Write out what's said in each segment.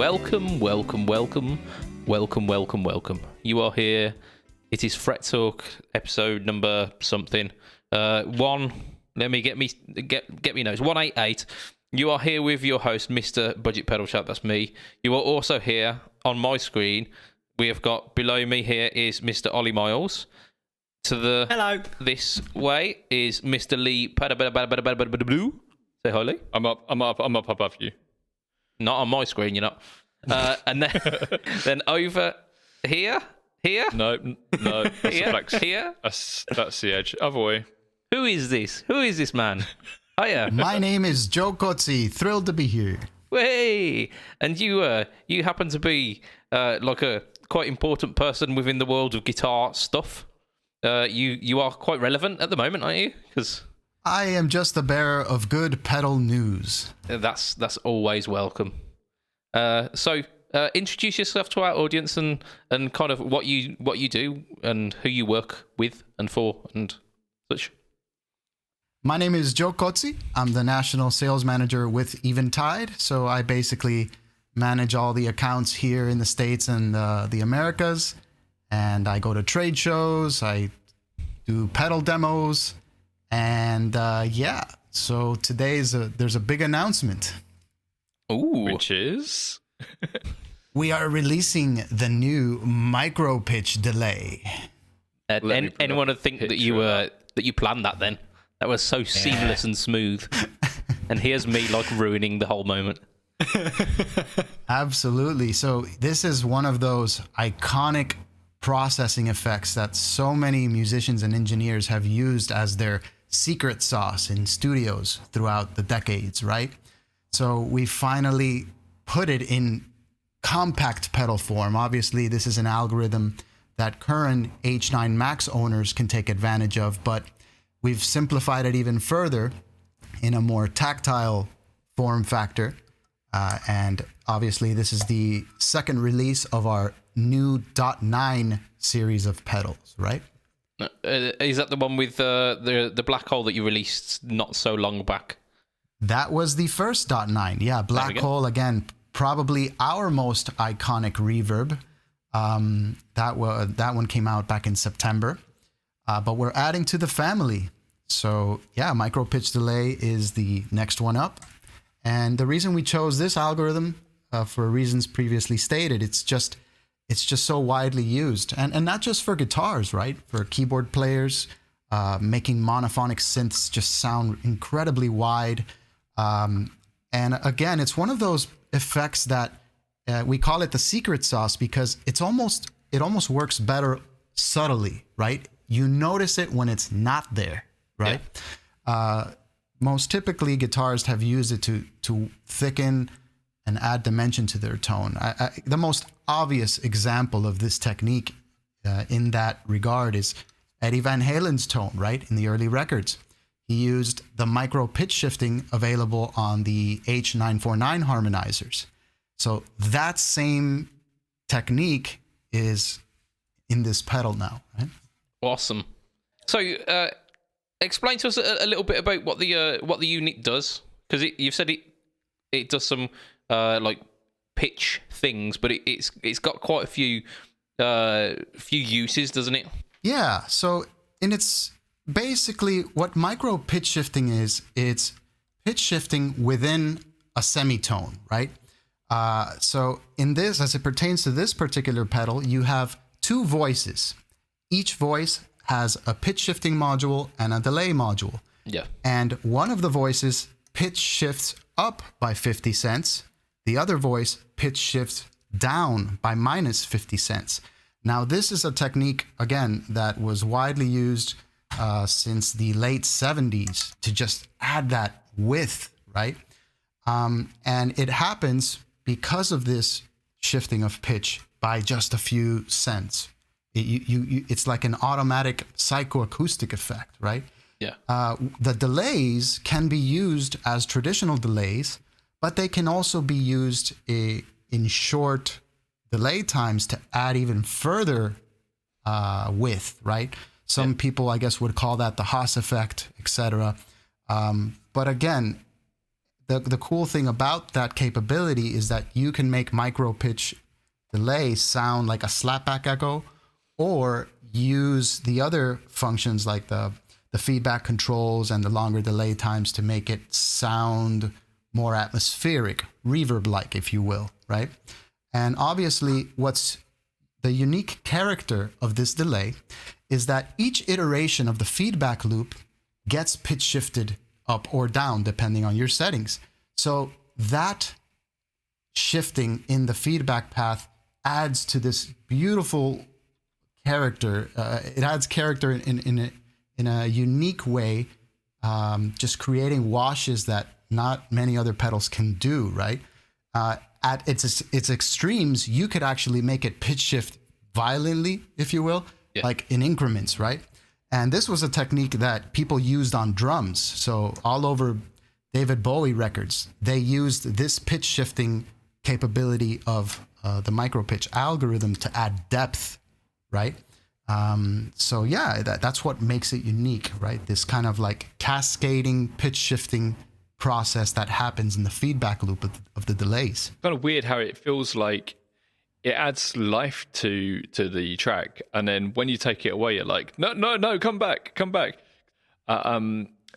Welcome. You are here. It is Fret Talk episode number something. One. Let me get me notes. 188. You are here with your host, Mr. BudgetPedalChap. That's me. You are also here on my screen. We have got below me here is Mr. Ollie Miles. To the hello. This way is Mr. Lee. Blue. Say hi, Lee. I'm up above you. Not on my screen, you're not. And then over here. No, that's Here. That's the edge. Other way. Who is this man? Hiya. My name is Joe Kotzi. Thrilled to be here. Hey, and you happen to be like a quite important person within the world of guitar stuff. You are quite relevant at the moment, aren't you? Because I am just the bearer of good pedal news. That's always welcome. So introduce yourself to our audience and kind of what you do and who you work with and for and such. My name is Joe Kotzi. I'm the national sales manager with Eventide. So I basically manage all the accounts here in the States and the Americas. And I go to trade shows. I do pedal demos. And so today there's a big announcement. Ooh. Which is? We are releasing the new MicroPitch delay. Anyone would think that you planned that then? That was so seamless and smooth. And here's me like ruining the whole moment. Absolutely. So this is one of those iconic processing effects that so many musicians and engineers have used as their secret sauce in studios throughout the decades, right? So we finally put it in compact pedal form. Obviously, this is an algorithm that current H9 Max owners can take advantage of, but we've simplified it even further in a more tactile form factor. And obviously, this is the second release of our new .9 series of pedals, right? Is that the one with the black hole that you released not so long back? That was the first .9. Yeah, black hole, again, probably our most iconic reverb. That one came out back in September. But we're adding to the family. So yeah, MicroPitch delay is the next one up. And the reason we chose this algorithm, for reasons previously stated, it's just so widely used. And not just for guitars, right? For keyboard players, making monophonic synths just sound incredibly wide. And again, it's one of those effects that we call it the secret sauce because it almost works better subtly, right? You notice it when it's not there, right? Yeah. Most typically, guitarists have used it to thicken and add dimension to their tone. The most obvious example of this technique in that regard is Eddie Van Halen's tone, right? In the early records. He used the micro pitch shifting available on the H949 harmonizers. So that same technique is in this pedal now, right? Awesome. So, explain to us a little bit about what the unit does, because you've said it does some like pitch things, but it's got quite a few uses, doesn't it? Yeah. So, it's basically what micro pitch shifting is. It's pitch shifting within a semitone, right? So in this, as it pertains to this particular pedal, you have two voices. Each voice has a pitch shifting module and a delay module. Yeah. And one of the voices pitch shifts up by 50 cents. The other voice pitch shifts down by minus 50 cents. Now, this is a technique, again, that was widely used since the late 70s to just add that width, right? And it happens because of this shifting of pitch by just a few cents. It's like an automatic psychoacoustic effect, right? Yeah. The delays can be used as traditional delays, but they can also be used in short delay times to add even further width, right? Some people, I guess, would call that the Haas effect, etc. But again, the cool thing about that capability is that you can make MicroPitch delay sound like a slapback echo, or use the other functions like the feedback controls and the longer delay times to make it sound more atmospheric, reverb-like, if you will, right? And obviously, what's the unique character of this delay is that each iteration of the feedback loop gets pitch shifted up or down depending on your settings. So that shifting in the feedback path adds to this beautiful character. It adds character in a unique way, just creating washes that not many other pedals can do, right? At its extremes, you could actually make it pitch shift violently, if you will, like in increments, right? And this was a technique that people used on drums. So all over David Bowie records, they used this pitch shifting capability of the MicroPitch algorithm to add depth, right? So yeah, that's what makes it unique, right? This kind of like cascading pitch shifting process that happens in the feedback loop of the delays. Kind of weird how it feels like it adds life to the track, and then when you take it away, you're like, no, come back.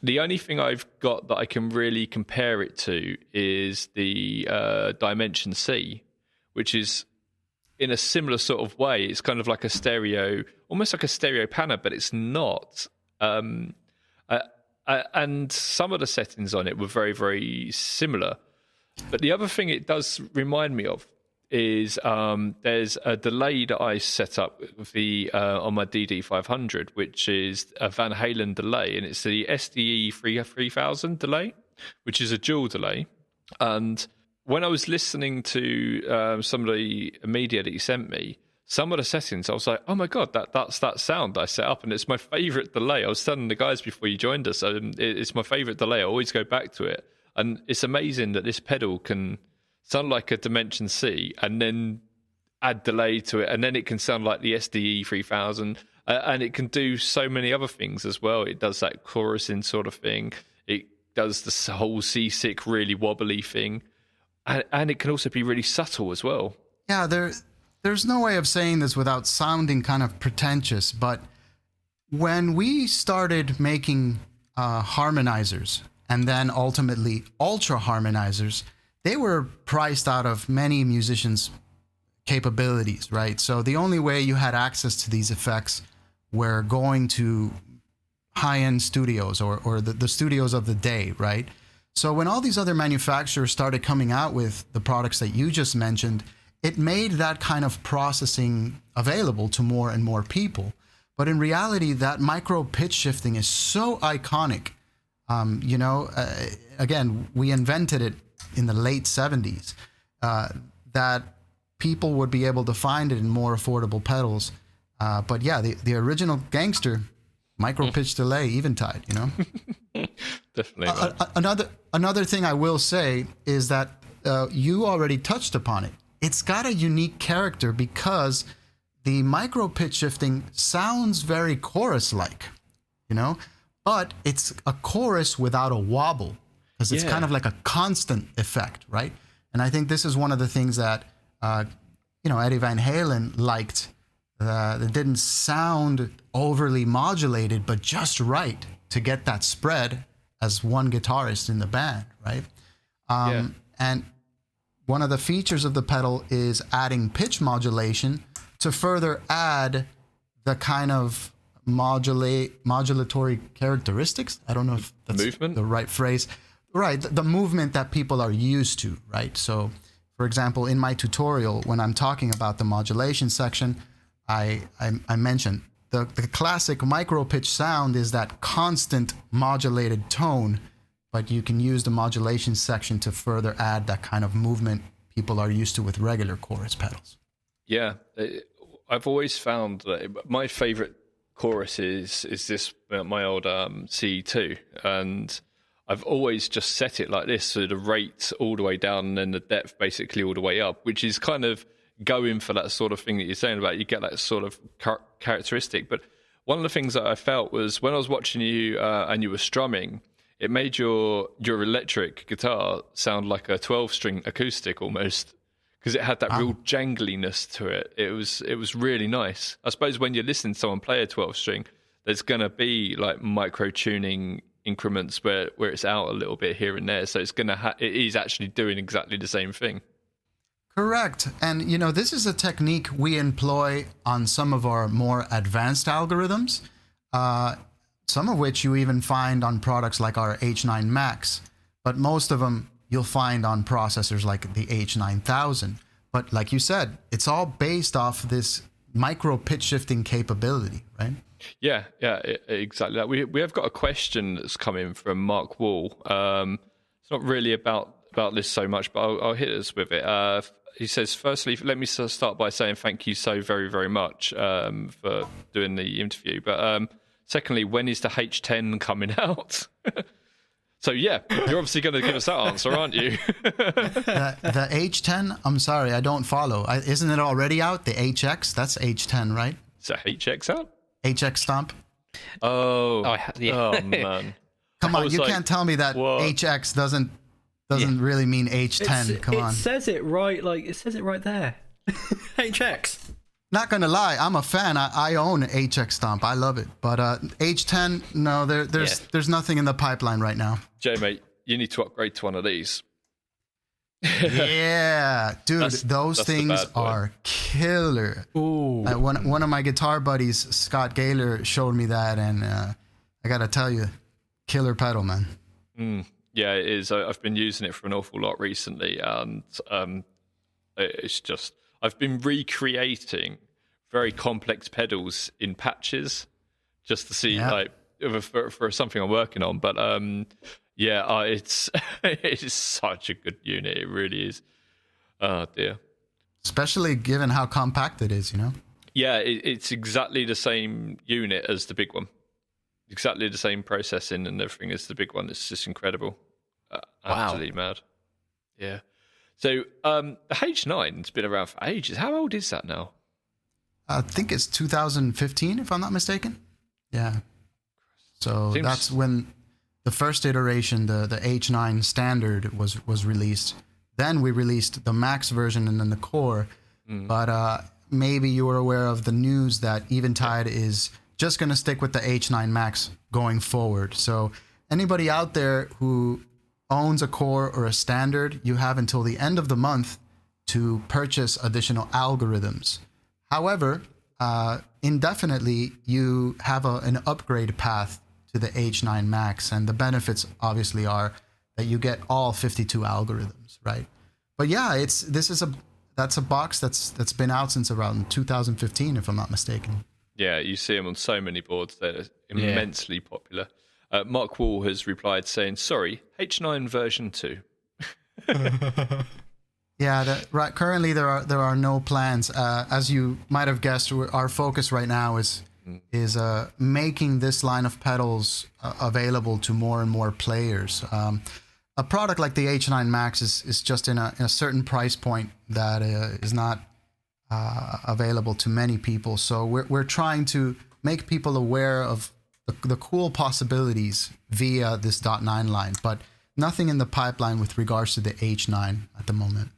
The only thing I've got that I can really compare it to is the Dimension C, which is in a similar sort of way. It's kind of like a stereo, almost like a stereo panner, but it's not. And some of the settings on it were very, very similar. But the other thing it does remind me of is there's a delay that I set up with on my DD500, which is a Van Halen delay, and it's the SDE 3000 delay, which is a dual delay. And when I was listening to some of the media that you sent me, some of the settings, I was like, oh my God, that's that sound I set up, and it's my favorite delay. I was telling the guys before you joined us, it's my favorite delay. I always go back to it. And it's amazing that this pedal can sound like a Dimension C and then add delay to it, and then it can sound like the SDE 3000, and it can do so many other things as well. It does that chorusing sort of thing. It does the whole C6 really wobbly thing, and it can also be really subtle as well. Yeah, there's no way of saying this without sounding kind of pretentious, but when we started making harmonizers and then ultimately ultra harmonizers, they were priced out of many musicians' capabilities, right? So the only way you had access to these effects were going to high-end studios or the studios of the day, right? So when all these other manufacturers started coming out with the products that you just mentioned, it made that kind of processing available to more and more people. But in reality, that micro pitch shifting is so iconic. Again, we invented it in the late 70s, that people would be able to find it in more affordable pedals. But yeah, the original gangster, micro pitch delay, Eventide, Definitely. Another thing I will say is that you already touched upon it. It's got a unique character because the micro pitch shifting sounds very chorus-like, but it's a chorus without a wobble, because it's kind of like a constant effect, right? And I think this is one of the things that, Eddie Van Halen liked. It didn't sound overly modulated, but just right to get that spread as one guitarist in the band, right? And one of the features of the pedal is adding pitch modulation to further add the kind of modulatory characteristics. I don't know if that's the right phrase. Right, the movement that people are used to, right? So, for example, in my tutorial, when I'm talking about the modulation section, I mentioned the classic micro pitch sound is that constant modulated tone, but you can use the modulation section to further add that kind of movement people are used to with regular chorus pedals. Yeah, I've always found that my favorite chorus is this, my old CE2, and I've always just set it like this, so the rate all the way down and then the depth basically all the way up, which is kind of going for that sort of thing that you're saying about. You get that sort of characteristic. But one of the things that I felt was when I was watching you and you were strumming, it made your electric guitar sound like a 12-string acoustic almost, because it had that real jangliness to it. It was really nice. I suppose when you're listening to someone play a 12-string, there's going to be like micro tuning increments where it's out a little bit here and there. So it's it is actually doing exactly the same thing. Correct. And, this is a technique we employ on some of our more advanced algorithms, some of which you even find on products like our H9 Max, but most of them you'll find on processors like the H9000. But like you said, it's all based off this micro pitch shifting capability, right? Yeah, exactly. We have got a question that's come in from Mark Wall. It's not really about this so much, but I'll hit us with it. He says, firstly, let me start by saying thank you so very, very much for doing the interview. But secondly, when is the H10 coming out? So, yeah, you're obviously going to give us that answer, aren't you? The H10? I'm sorry, I don't follow. Isn't it already out? The HX? That's H10, right? Is that HX out? HX Stomp? Oh, yeah. Oh man. Come on, you can't tell me that what? HX doesn't really mean H10. Come on. It says it right, it says it right there. HX. Not gonna lie, I'm a fan. I own HX Stomp. I love it. But H10, no, there's nothing in the pipeline right now. Jay, mate, you need to upgrade to one of these. Yeah, dude, those things are killer. Ooh. One of my guitar buddies, Scott Gaylor, showed me that, and I gotta tell you, killer pedal, man. Yeah, it is. I've been using it for an awful lot recently, and it's just I've been recreating very complex pedals in patches just to see for something I'm working on. But it's it is such a good unit. It really is. Oh dear. Especially given how compact it is, Yeah, it's exactly the same unit as the big one. Exactly the same processing and everything as the big one. It's just incredible. Absolutely mad. Yeah. So the H9's been around for ages. How old is that now? I think it's 2015, if I'm not mistaken. Yeah. So that's when the first iteration, the H9 standard was released. Then we released the Max version and then the Core. But maybe you were aware of the news that Eventide is just going to stick with the H9 Max going forward. So anybody out there who owns a Core or a Standard, you have until the end of the month to purchase additional algorithms. However, indefinitely, you have an upgrade path to the H9 Max, and the benefits obviously are that you get all 52 algorithms, right? But yeah, that's a box that's been out since around 2015, if I'm not mistaken. Yeah, you see them on so many boards. They're immensely popular. Mark Wall has replied saying, sorry, H9 version 2. Yeah, right. Currently, there are no plans. As you might have guessed, our focus right now is making this line of pedals available to more and more players. A product like the H9 Max is just in a certain price point that is not available to many people. So we're trying to make people aware of the cool possibilities via this .9 line, but nothing in the pipeline with regards to the H9 at the moment.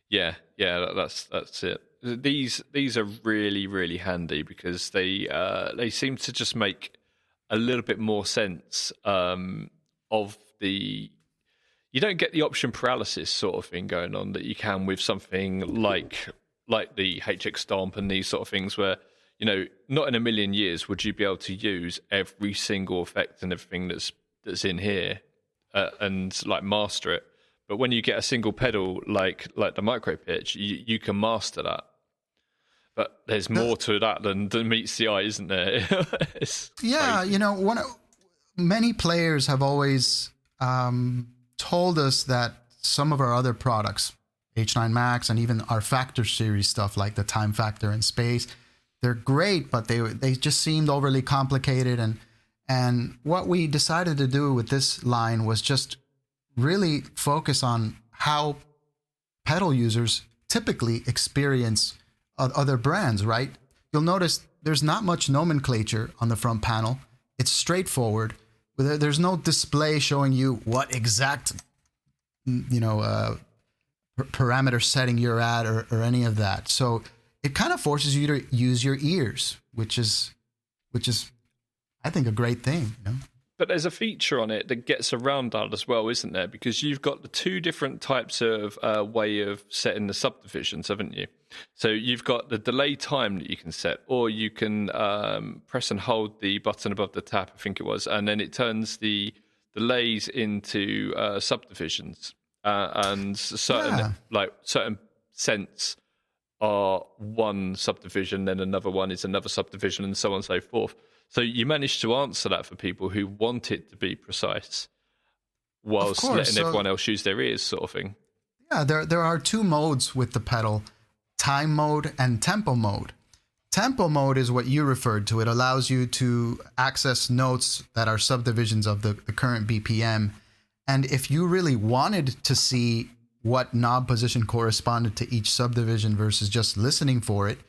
Yeah, that's it. These are really, really handy because they seem to just make a little bit more sense of the. You don't get the option paralysis sort of thing going on that you can with something like the HX Stomp and these sort of things where, not in a million years would you be able to use every single effect and everything that's in here and like master it. But when you get a single pedal like the MicroPitch, you can master that. But there's more to that than meets the eye, isn't there? Yeah, crazy. Many players have always told us that some of our other products, H9 Max and even our Factor series stuff like the Time Factor and Space, they're great, but they just seemed overly complicated. And what we decided to do with this line was just really focus on how pedal users typically experience other brands, right? You'll notice there's not much nomenclature on the front panel. It's straightforward. there's no display showing you what exact, parameter setting you're at or any of that. So it kind of forces you to use your ears, which is, I think, a great thing. But there's a feature on it that gets around that as well, isn't there? Because you've got the two different types of way of setting the subdivisions, haven't you? So you've got the delay time that you can set, or you can press and hold the button above the tap, I think it was, and then it turns the delays into subdivisions. And certain cents are one subdivision, then another one is another subdivision, and so on and so forth. So you managed to answer that for people who want it to be precise, whilst letting everyone else use their ears, sort of thing. Yeah, there are two modes with the pedal: time mode and tempo mode. Tempo mode is what you referred to. It allows you to access notes that are subdivisions of the current BPM. And if you really wanted to see what knob position corresponded to each subdivision versus just listening for it,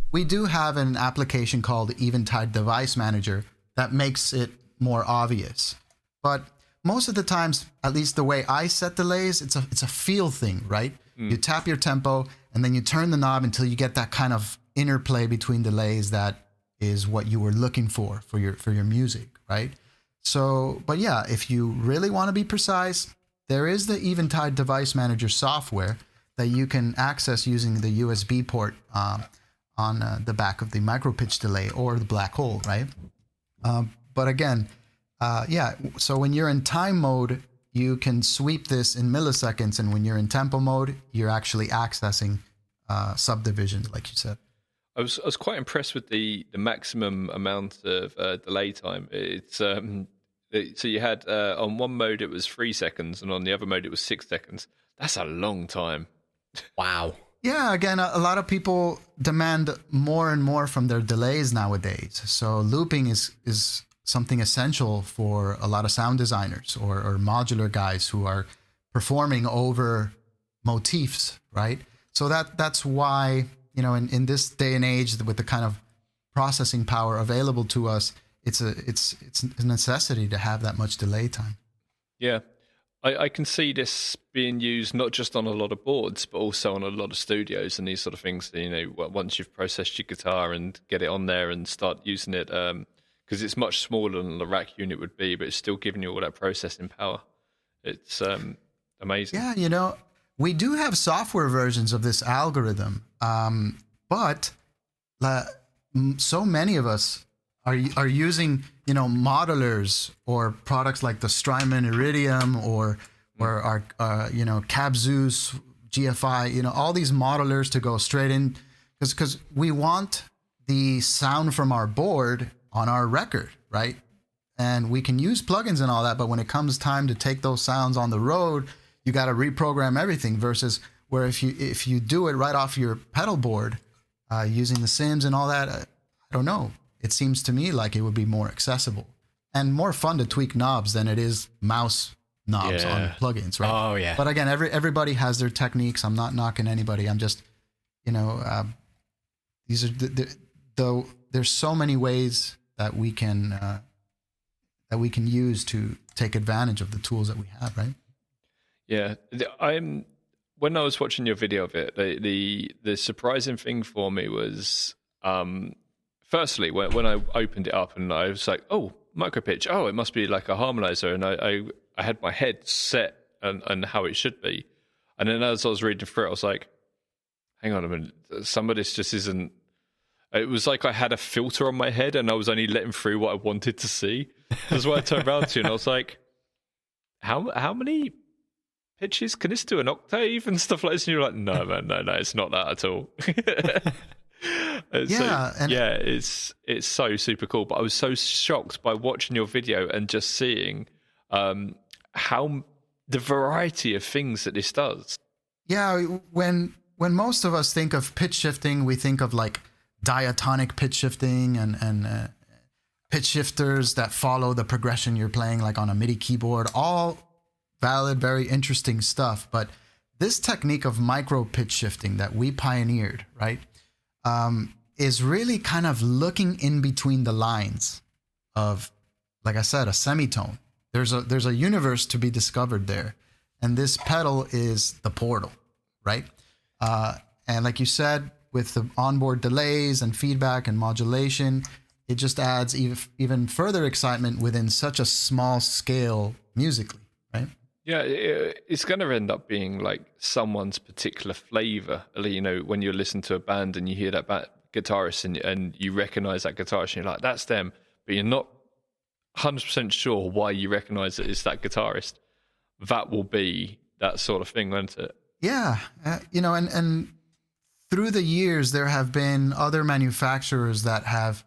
we do have an application called Eventide Device Manager that makes it more obvious. But most of the times, at least the way I set delays, it's a feel thing, right? You tap your tempo and then you turn the knob until you get that kind of interplay between delays that is what you were looking for your music, right? So, but yeah, if you really want to be precise, there is the Eventide Device Manager software that you can access using the USB port on the back of the MicroPitch delay or the black hole, right? But again, so when you're in time mode, you can sweep this in milliseconds, and when you're in tempo mode, you're actually accessing subdivisions, like you said. I was quite impressed with the maximum amount of delay time. It's so you had on one mode it was 3 seconds, and on the other mode it was 6 seconds. That's a long time. Wow. Yeah, again, a lot of people demand more and more from their delays nowadays. So looping is something essential for a lot of sound designers or modular guys who are performing over motifs, right? So that's why, in this day and age, with the kind of processing power available to us, it's a necessity to have that much delay time. Yeah. I can see this being used not just on a lot of boards, but also on a lot of studios and these sort of things. Once you've processed your guitar and get it on there and start using it, because it's much smaller than the rack unit would be, but it's still giving you all that processing power. It's amazing. Yeah, we do have software versions of this algorithm, but so many of us are using modelers or products like the Strymon Iridium or our Cab Zeus GFI, all these modelers to go straight in because we want the sound from our board on our record, right? And we can use plugins and all that, but when it comes time to take those sounds on the road, you got to reprogram everything. Versus where if you do it right off your pedal board using the Sims and all that, I don't know. It seems to me like it would be more accessible and more fun to tweak knobs than it is mouse knobs on plugins, right? Oh yeah. But again, everybody has their techniques. I'm not knocking anybody. I'm just, these are there's so many ways that we can use to take advantage of the tools that we have, right? Yeah, when I was watching your video of it, the surprising thing for me was. Firstly, when I opened it up and I was like, oh, MicroPitch, it must be like a harmonizer. And I had my head set and how it should be. And then as I was reading through it, I was like, hang on a minute, some of this just isn't... It was like I had a filter on my head and I was only letting through what I wanted to see. That's why I turned around to you and I was like, how many pitches? Can this do an octave and stuff like this? And you're like, no, man, no, it's not that at all. It's so super cool. But I was so shocked by watching your video and just seeing how the variety of things that this does. Yeah, when most of us think of pitch shifting, we think of like diatonic pitch shifting and pitch shifters that follow the progression you're playing, like on a MIDI keyboard. All valid, very interesting stuff. But this technique of micro pitch shifting that we pioneered, right? Is really kind of looking in between the lines of, like I said, a semitone, There's a universe to be discovered there, and this pedal is the portal, right? And like you said, with the onboard delays and feedback and modulation, it just adds even further excitement within such a small scale musically, right? Yeah, it's going to end up being like someone's particular flavor. You know, when you listen to a band and you hear that guitarist and you recognize that guitarist, and you're like, that's them, but you're not 100% sure why you recognize that it's that guitarist. That will be that sort of thing, won't it? Yeah, you know, and through the years, there have been other manufacturers that have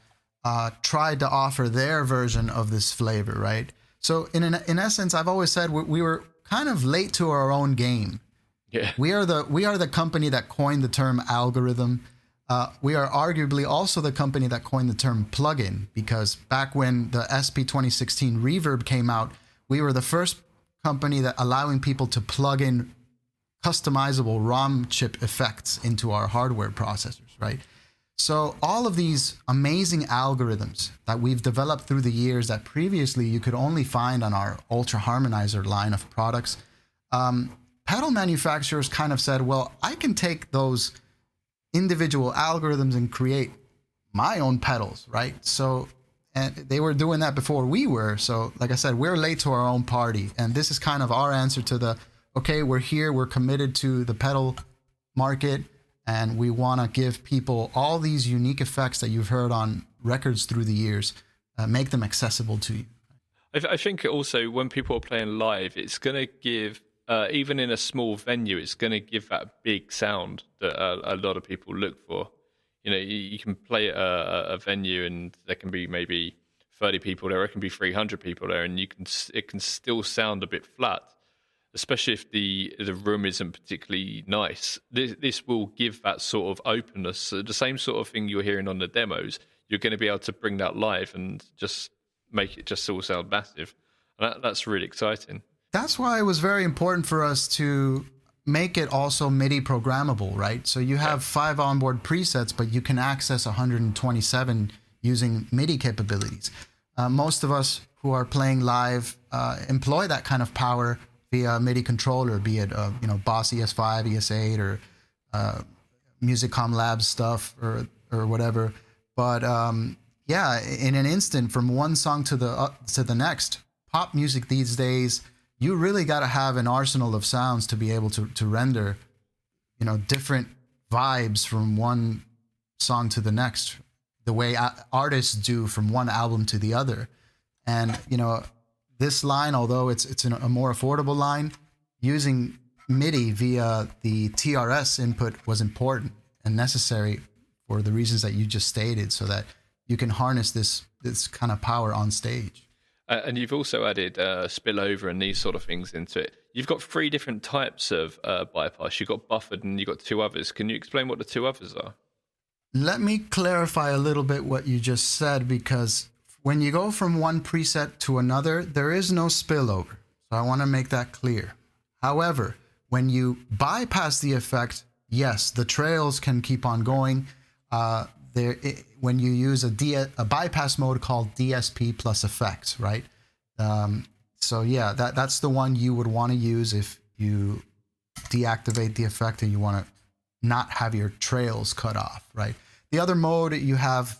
tried to offer their version of this flavor, right? So in essence, I've always said we were kind of late to our own game. Yeah, we are the company that coined the term algorithm. We are arguably also the company that coined the term plugin, because back when the SP 2016 Reverb came out, we were the first company that allowing people to plug in customizable ROM chip effects into our hardware processors, right? So all of these amazing algorithms that we've developed through the years that previously you could only find on our Ultra Harmonizer line of products, pedal manufacturers kind of said, well, I can take those individual algorithms and create my own pedals, right? So, and they were doing that before we were. So like I said, we're late to our own party. And this is kind of our answer to the, okay, we're here, we're committed to the pedal market, and we want to give people all these unique effects that you've heard on records through the years, make them accessible to you. I think also when people are playing live, it's going to give, even in a small venue, it's going to give that big sound that a lot of people look for. You know, you can play at a venue and there can be maybe 30 people there, or it can be 300 people there, and it can still sound a bit flat, especially if the room isn't particularly nice. This will give that sort of openness. So the same sort of thing you're hearing on the demos, you're going to be able to bring that live and just make it just all sound massive. And that's really exciting. That's why it was very important for us to make it also MIDI programmable, right? So you have 5 onboard presets, but you can access 127 using MIDI capabilities. Most of us who are playing live employ that kind of power via MIDI controller, be it Boss ES5, ES8, or Musicom Labs stuff or whatever. But yeah, in an instant, from one song to the next, pop music these days, you really got to have an arsenal of sounds to be able to render, different vibes from one song to the next, the way artists do from one album to the other. And this line, although it's a more affordable line, using MIDI via the TRS input was important and necessary for the reasons that you just stated, so that you can harness this kind of power on stage. And you've also added spillover and these sort of things into it. You've got 3 different types of bypass. You've got buffered and you've got 2 others. Can you explain what the 2 others are? Let me clarify a little bit what you just said, because when you go from one preset to another, there is no spillover. So I want to make that clear. However, when you bypass the effect, yes, the trails can keep on going. When you use a bypass mode called DSP plus effects, right? So yeah, that's the one you would want to use if you deactivate the effect and you want to not have your trails cut off, right? The other mode, you have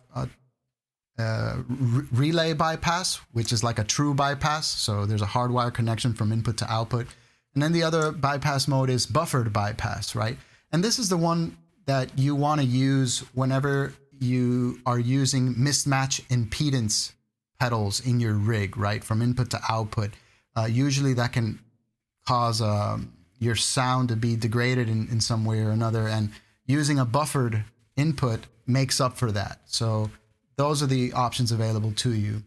relay bypass, which is like a true bypass. So there's a hardwire connection from input to output. And then the other bypass mode is buffered bypass, right? And this is the one that you want to use whenever you are using mismatch impedance pedals in your rig, right? From input to output. Usually that can cause your sound to be degraded in some way or another. And using a buffered input makes up for that. So those are the options available to you.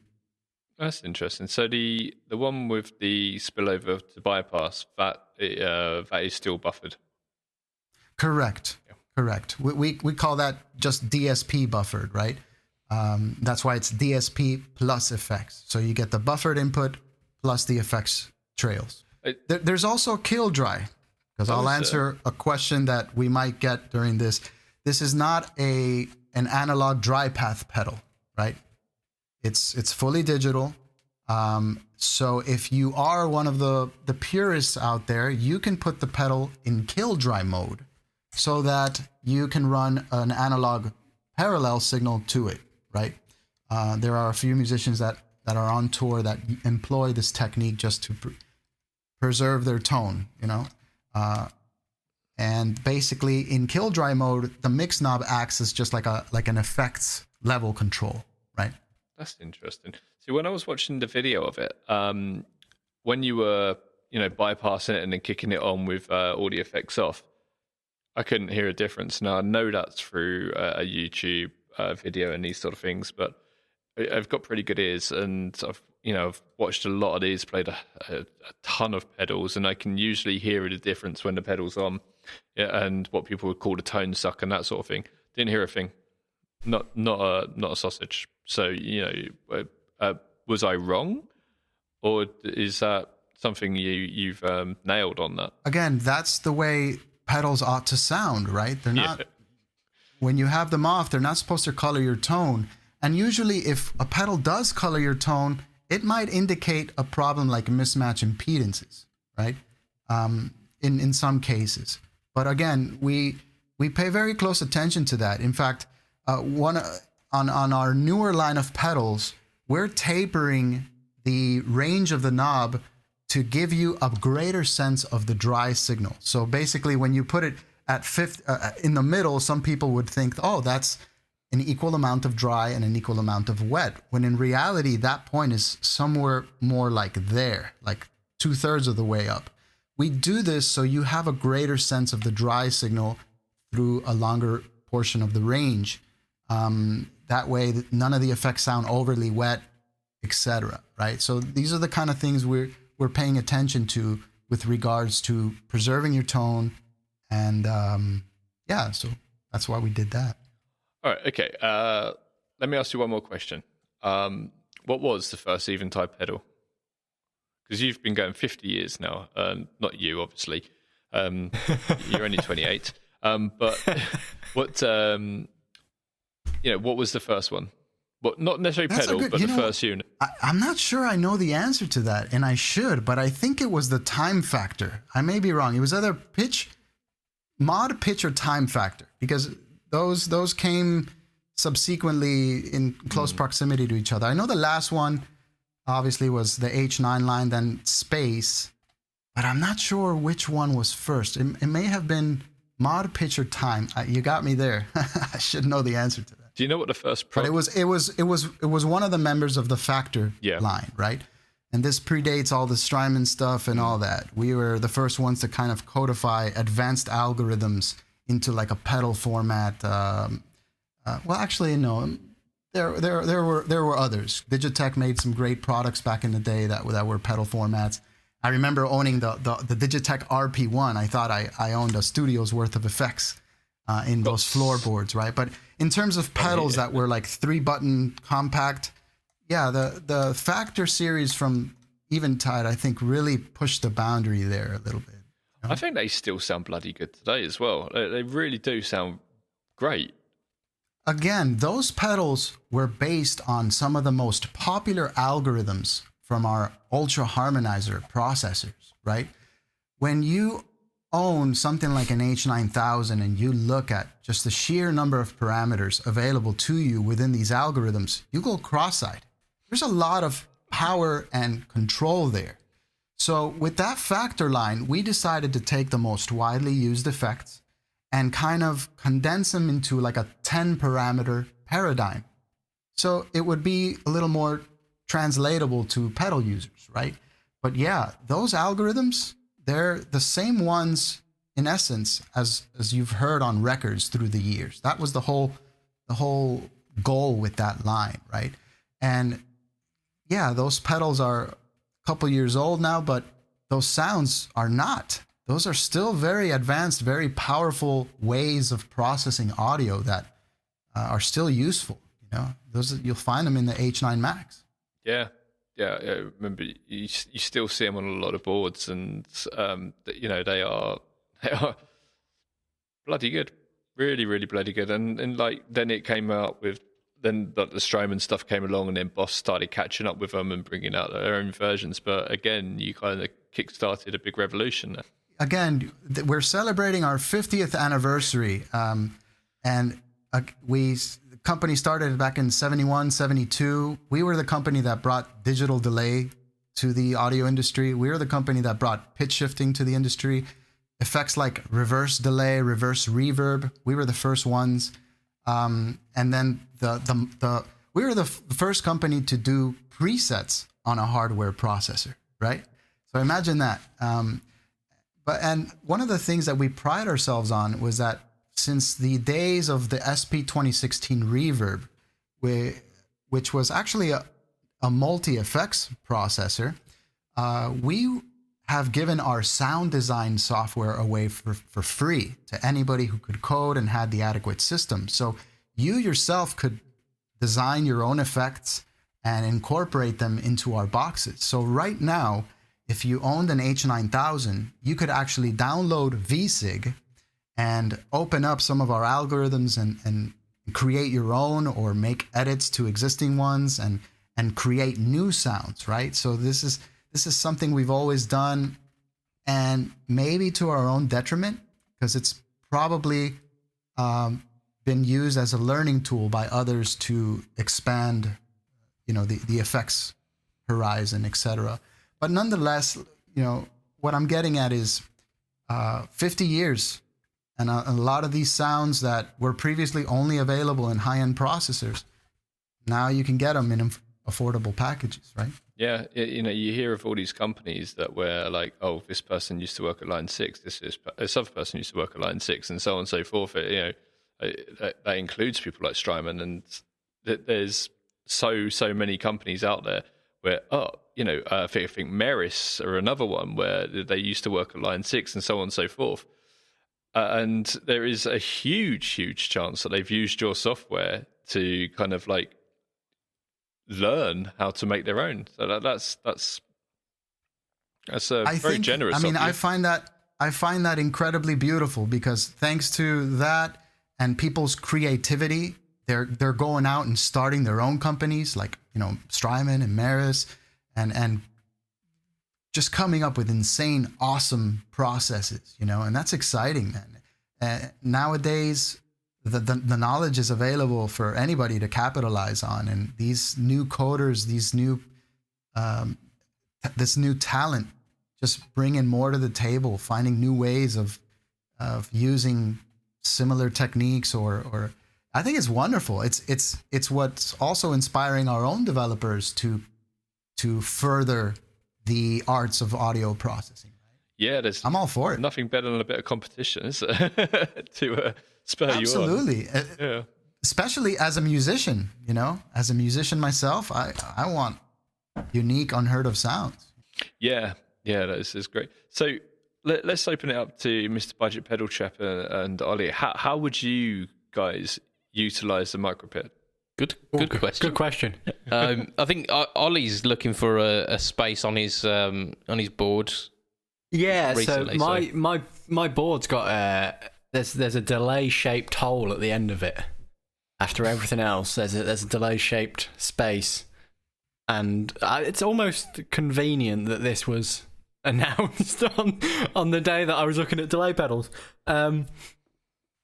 That's interesting. So the one with the spillover to bypass, that is still buffered. Correct. Yeah. Correct. We call that just DSP buffered, right? That's why it's DSP plus effects. So you get the buffered input plus the effects trails. There's also kill dry, because I'll answer a question that we might get during this. This is not an analog dry path pedal, right? It's fully digital. So if you are one of the purists out there, you can put the pedal in kill dry mode so that you can run an analog parallel signal to it, right? There are a few musicians that are on tour that employ this technique just to preserve their tone, you know? And basically in kill dry mode, the mix knob acts as just like an effects level control, right? That's interesting. See, when I was watching the video of it, when you were, bypassing it and then kicking it on with all the effects off, I couldn't hear a difference. Now I know that's through a YouTube video and these sort of things, but I've got pretty good ears, and I've watched a lot of these, played a ton of pedals, and I can usually hear the difference when the pedal's on, and what people would call the tone suck and that sort of thing. Didn't hear a thing, not a sausage. So was I wrong, or is that something you've nailed on that? Again, that's the way pedals ought to sound, right? They're not. Yeah. When you have them off, they're not supposed to color your tone. And usually, if a pedal does color your tone, it might indicate a problem like mismatch impedances, right? In some cases. But again, we pay very close attention to that. In fact, on our newer line of pedals, we're tapering the range of the knob to give you a greater sense of the dry signal. So basically, when you put it at in the middle, some people would think, oh, that's an equal amount of dry and an equal amount of wet, when in reality, that point is somewhere more like there, like 2/3 of the way up. We do this so you have a greater sense of the dry signal through a longer portion of the range. That way, none of the effects sound overly wet, etc. Right? So these are the kind of things we're paying attention to with regards to preserving your tone, and so that's why we did that. All right, okay. Let me ask you one more question. What was the first Eventide pedal? Because you've been going 50 years now. Not you, obviously. You're only 28. But what was the first one? Well, not necessarily pedal, but the first unit. I'm not sure I know the answer to that, and I should, but I think it was the time factor. I may be wrong. It was either mod pitch or time factor, because those came subsequently in close proximity to each other. I know the last one obviously was the H9 line, then space, but I'm not sure which one was first. It may have been mod pitch or time. You got me there. I should know the answer to that. Do you know what the first? But it was one of the members of the Factor line, right? And this predates all the Strymon stuff and all that. We were the first ones to kind of codify advanced algorithms into like a pedal format. Well, actually, no. There were others. Digitech made some great products back in the day that were pedal formats. I remember owning the Digitech RP1. I thought I owned a studio's worth of effects in those floorboards, right? But in terms of pedals that were like 3-button compact, the Factor series from Eventide, I think, really pushed the boundary there a little bit. You know? I think they still sound bloody good today as well. They really do sound great. Again, those pedals were based on some of the most popular algorithms from our Ultra Harmonizer processors, right? When you own something like an H9000 and you look at just the sheer number of parameters available to you within these algorithms, you go cross-eyed. There's a lot of power and control there. So with that Factor line, we decided to take the most widely used effects and kind of condense them into like a 10-parameter paradigm. So it would be a little more translatable to pedal users, right? But yeah, those algorithms, they're the same ones in essence as you've heard on records through the years. That was the whole goal with that line, right? And yeah, those pedals are a couple years old now, but those sounds are not. Those are still very advanced, very powerful ways of processing audio that are still useful. You know, you'll find them in the H9 Max. Yeah. I remember you still see them on a lot of boards, and they are bloody good, really, really bloody good. And like then it came out with then the Strymon stuff came along, and then Boss started catching up with them and bringing out their own versions. But again, you kind of kick-started a big revolution there. Again, we're celebrating our 50th anniversary, and the company started back in 71, 72. We were the company that brought digital delay to the audio industry. We were the company that brought pitch shifting to the industry. Effects like reverse delay, reverse reverb. We were the first ones. And then we were the first company to do presets on a hardware processor, right? So imagine that. And one of the things that we pride ourselves on was that since the days of the SP 2016 Reverb, which was actually a multi-effects processor, we have given our sound design software away for free to anybody who could code and had the adequate system. So you yourself could design your own effects and incorporate them into our boxes. So right now, if you owned an H9000, you could actually download VSig and open up some of our algorithms and create your own or make edits to existing ones and create new sounds, right? So this is something we've always done, and maybe to our own detriment, because it's probably been used as a learning tool by others to expand, the effects horizon, etc. But nonetheless, what I'm getting at is 50 years, and a lot of these sounds that were previously only available in high-end processors, now you can get them in affordable packages, right? Yeah, you hear of all these companies that were like, oh, this person used to work at line 6, this other person used to work at line 6, and so on and so forth. That includes people like Strymon, and there's so many companies out there where, I think Ferris are another one where they used to work at line 6 and so on and so forth. And there is a huge chance that they've used your software to kind of like learn how to make their own. So that's very generous. I mean, I find that incredibly beautiful, because thanks to that and people's creativity, they're going out and starting their own companies, like Strymon and Maris, and just coming up with insane, awesome processes, and that's exciting, man. Nowadays, the knowledge is available for anybody to capitalize on, and these new coders, this new talent, just bringing more to the table, finding new ways of using similar techniques, or I think it's wonderful. It's what's also inspiring our own developers to further the arts of audio processing. Right? Yeah, I'm all for it. Nothing better than a bit of competition, is it? to spur you on. Absolutely. Yeah. Especially as a musician, as a musician myself, I want unique, unheard of sounds. Yeah, this is great. So let's open it up to Mr. BudgetPedalChap and Ollie. How would you guys utilize the MicroPitch? Good question. Good question. I think Ollie's looking for a space on his board. Yeah, recently, so my board's got there's a delay shaped hole at the end of it. After everything else, there's a delay shaped space, and it's almost convenient that this was announced on the day that I was looking at delay pedals.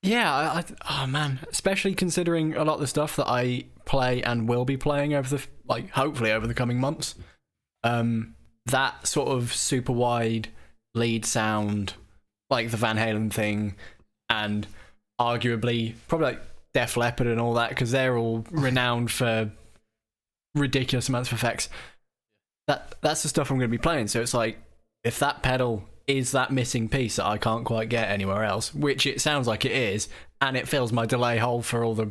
Yeah, oh man, especially considering a lot of the stuff that I play and will be playing hopefully over the coming months. That sort of super wide lead sound, like the Van Halen thing, and arguably probably like Def Leppard and all that, because they're all renowned for ridiculous amounts of effects. That's the stuff I'm going to be playing. So it's like, if that pedal is that missing piece that I can't quite get anywhere else, which it sounds like it is, and it fills my delay hole for all the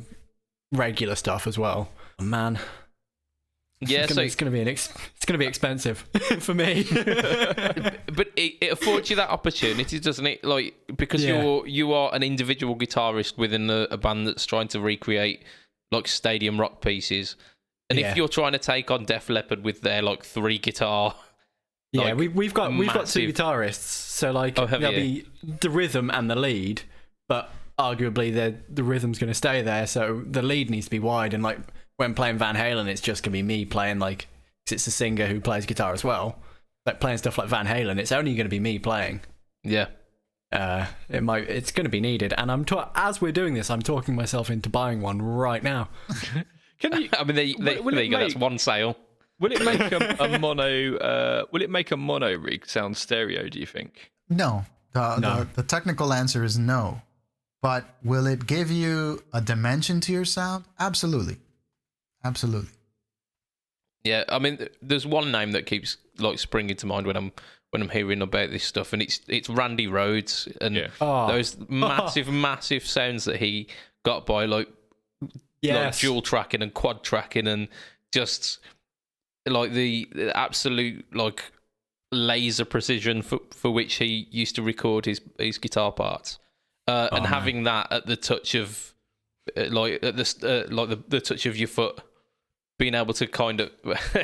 regular stuff as well. Man, yeah, it's going to be expensive for me. But it affords you that opportunity, doesn't it? Like, because you are an individual guitarist within a band that's trying to recreate like stadium rock pieces, and if you're trying to take on Def Leppard with their like 3 guitar. Yeah, like, we've got 2 guitarists, so like there'll be the rhythm and the lead, but arguably the rhythm's going to stay there, so the lead needs to be wide, and like when playing Van Halen, it's just gonna be me playing, like, 'cause it's a singer who plays guitar as well. Like playing stuff like Van Halen, it's only gonna be me playing. Yeah. It's going to be needed, and as we're doing this, I'm talking myself into buying one right now. Can you? I mean, there you go. That's one sale. Will it make a mono? Will it make a mono rig sound stereo? Do you think? No. The technical answer is no. But will it give you a dimension to your sound? Absolutely. Absolutely. Yeah, I mean, there's one name that keeps like springing to mind when I'm hearing about this stuff, and it's Randy Rhoads and those massive sounds that he got by like dual tracking and quad tracking, and just like the absolute like laser precision for which he used to record his guitar parts, and having that at the touch of the touch of your foot, being able to kind of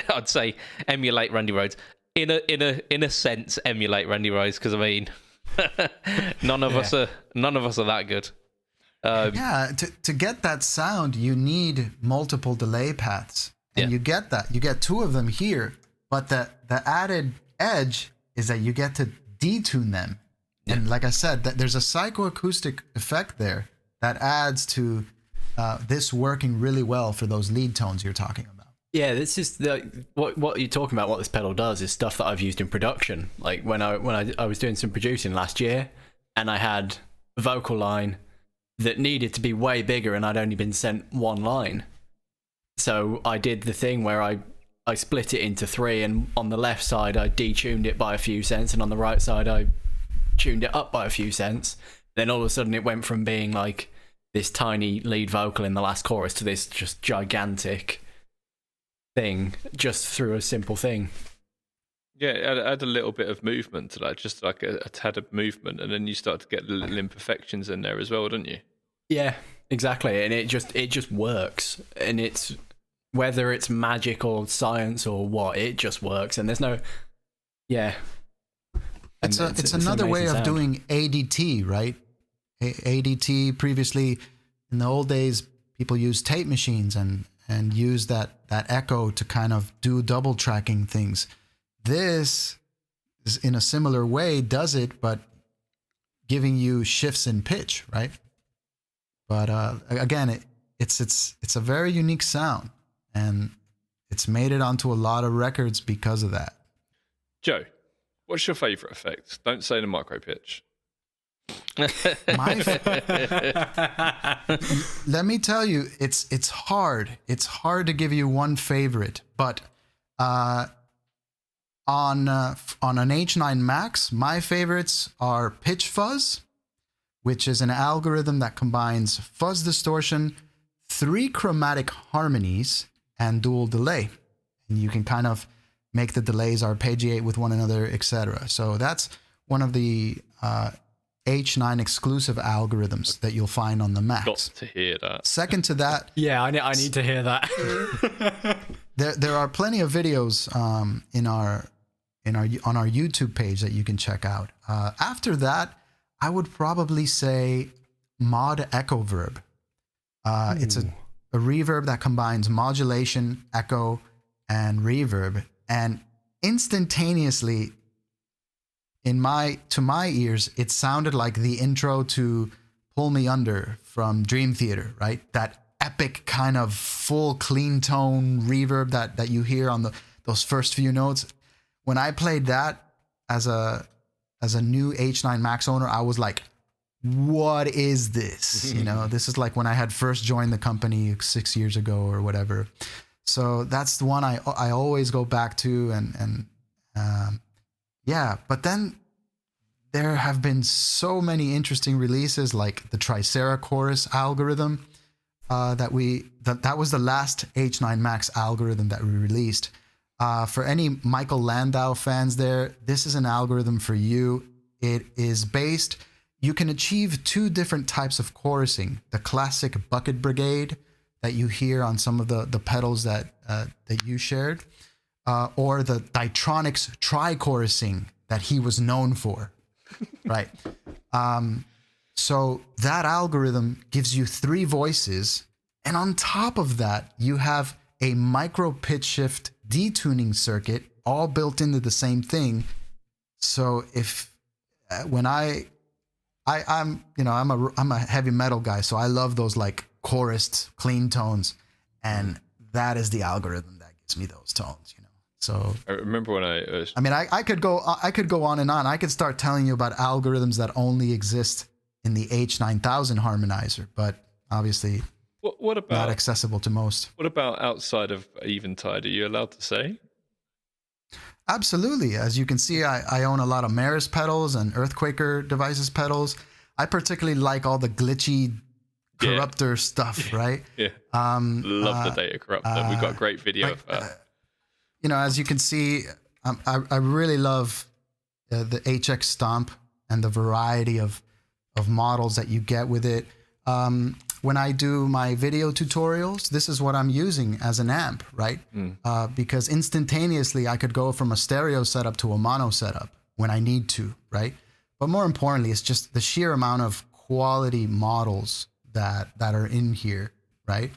I'd say emulate Randy Rhoads. In a sense, emulate Randy Rhoads, because I mean, none of us are that good. To get that sound, you need multiple delay paths, and you get that. You get two of them here, but the added edge is that you get to detune them. Yeah. And like I said, that there's a psychoacoustic effect there that adds to this working really well for those lead tones you're talking about. Yeah, this is what you're talking about. What this pedal does is stuff that I've used in production. Like when I was doing some producing last year, and I had a vocal line that needed to be way bigger, and I'd only been sent one line. So I did the thing where I split it into three, and on the left side I detuned it by a few cents, and on the right side I tuned it up by a few cents. Then all of a sudden it went from being like this tiny lead vocal in the last chorus to this just gigantic thing, just through a simple thing. Yeah, add a little bit of movement to that, just like a tad of movement, and then you start to get the little imperfections in there as well, don't you? Yeah, exactly, and it just works, and it's whether it's magic or science or what, it just works, and there's no, It's another way of doing ADT, right? ADT previously, in the old days, people used tape machines and use that echo to kind of do double tracking things. This is in a similar way does it, but giving you shifts in pitch, right? But again, it's a very unique sound, and it's made it onto a lot of records because of that. Joe, what's your favorite effect? Don't say the MicroPitch. Let me tell you, it's hard. It's hard to give you one favorite, but on an H9 Max, my favorites are Pitch Fuzz, which is an algorithm that combines fuzz distortion, 3 chromatic harmonies, and dual delay, and you can kind of make the delays arpeggiate with one another, etc. So that's one of the H9 exclusive algorithms that you'll find on the Max. Got to hear that. Second to that, I need to hear that. there are plenty of videos on our YouTube page that you can check out. After that, I would probably say Mod Echo Verb. It's a reverb that combines modulation, echo, and reverb, and instantaneously, to my ears, it sounded like the intro to Pull Me Under from Dream Theater, right? That epic kind of full clean tone reverb that you hear on those first few notes. When I played that as a new H9 Max owner, I was like, what is this? This is like when I had first joined the company 6 years ago or whatever. So that's the one I always go back to, and but then there have been so many interesting releases, like the Tricera Chorus algorithm. That was the last H9 Max algorithm that we released. For any Michael Landau fans there, this is an algorithm for you. It is based, you can achieve 2 different types of chorusing. The classic bucket brigade that you hear on some of the pedals that you shared, or the Ditronics tri-chorusing that he was known for, right? So that algorithm gives you 3 voices, And on top of that, you have a micro pitch shift detuning circuit all built into the same thing. So if when I'm a heavy metal guy, so I love those like chorused clean tones, and that is the algorithm that gives me those tones, So I remember when I could go on and on. I could start telling you about algorithms that only exist in the H9000 harmonizer, but obviously what about not accessible to most. What about outside of Eventide? Are you allowed to say? Absolutely. As you can see, I own a lot of Maris pedals and Earthquaker Devices pedals. I particularly like all the glitchy corruptor stuff, right? Yeah. Love the data corruptor. We've got a great video of that. As you can see, I really love the HX Stomp and the variety of models that you get with it. When I do my video tutorials, this is what I'm using as an amp, right? Because instantaneously I could go from a stereo setup to a mono setup when I need to, right? But more importantly, it's just the sheer amount of quality models that are in here, right?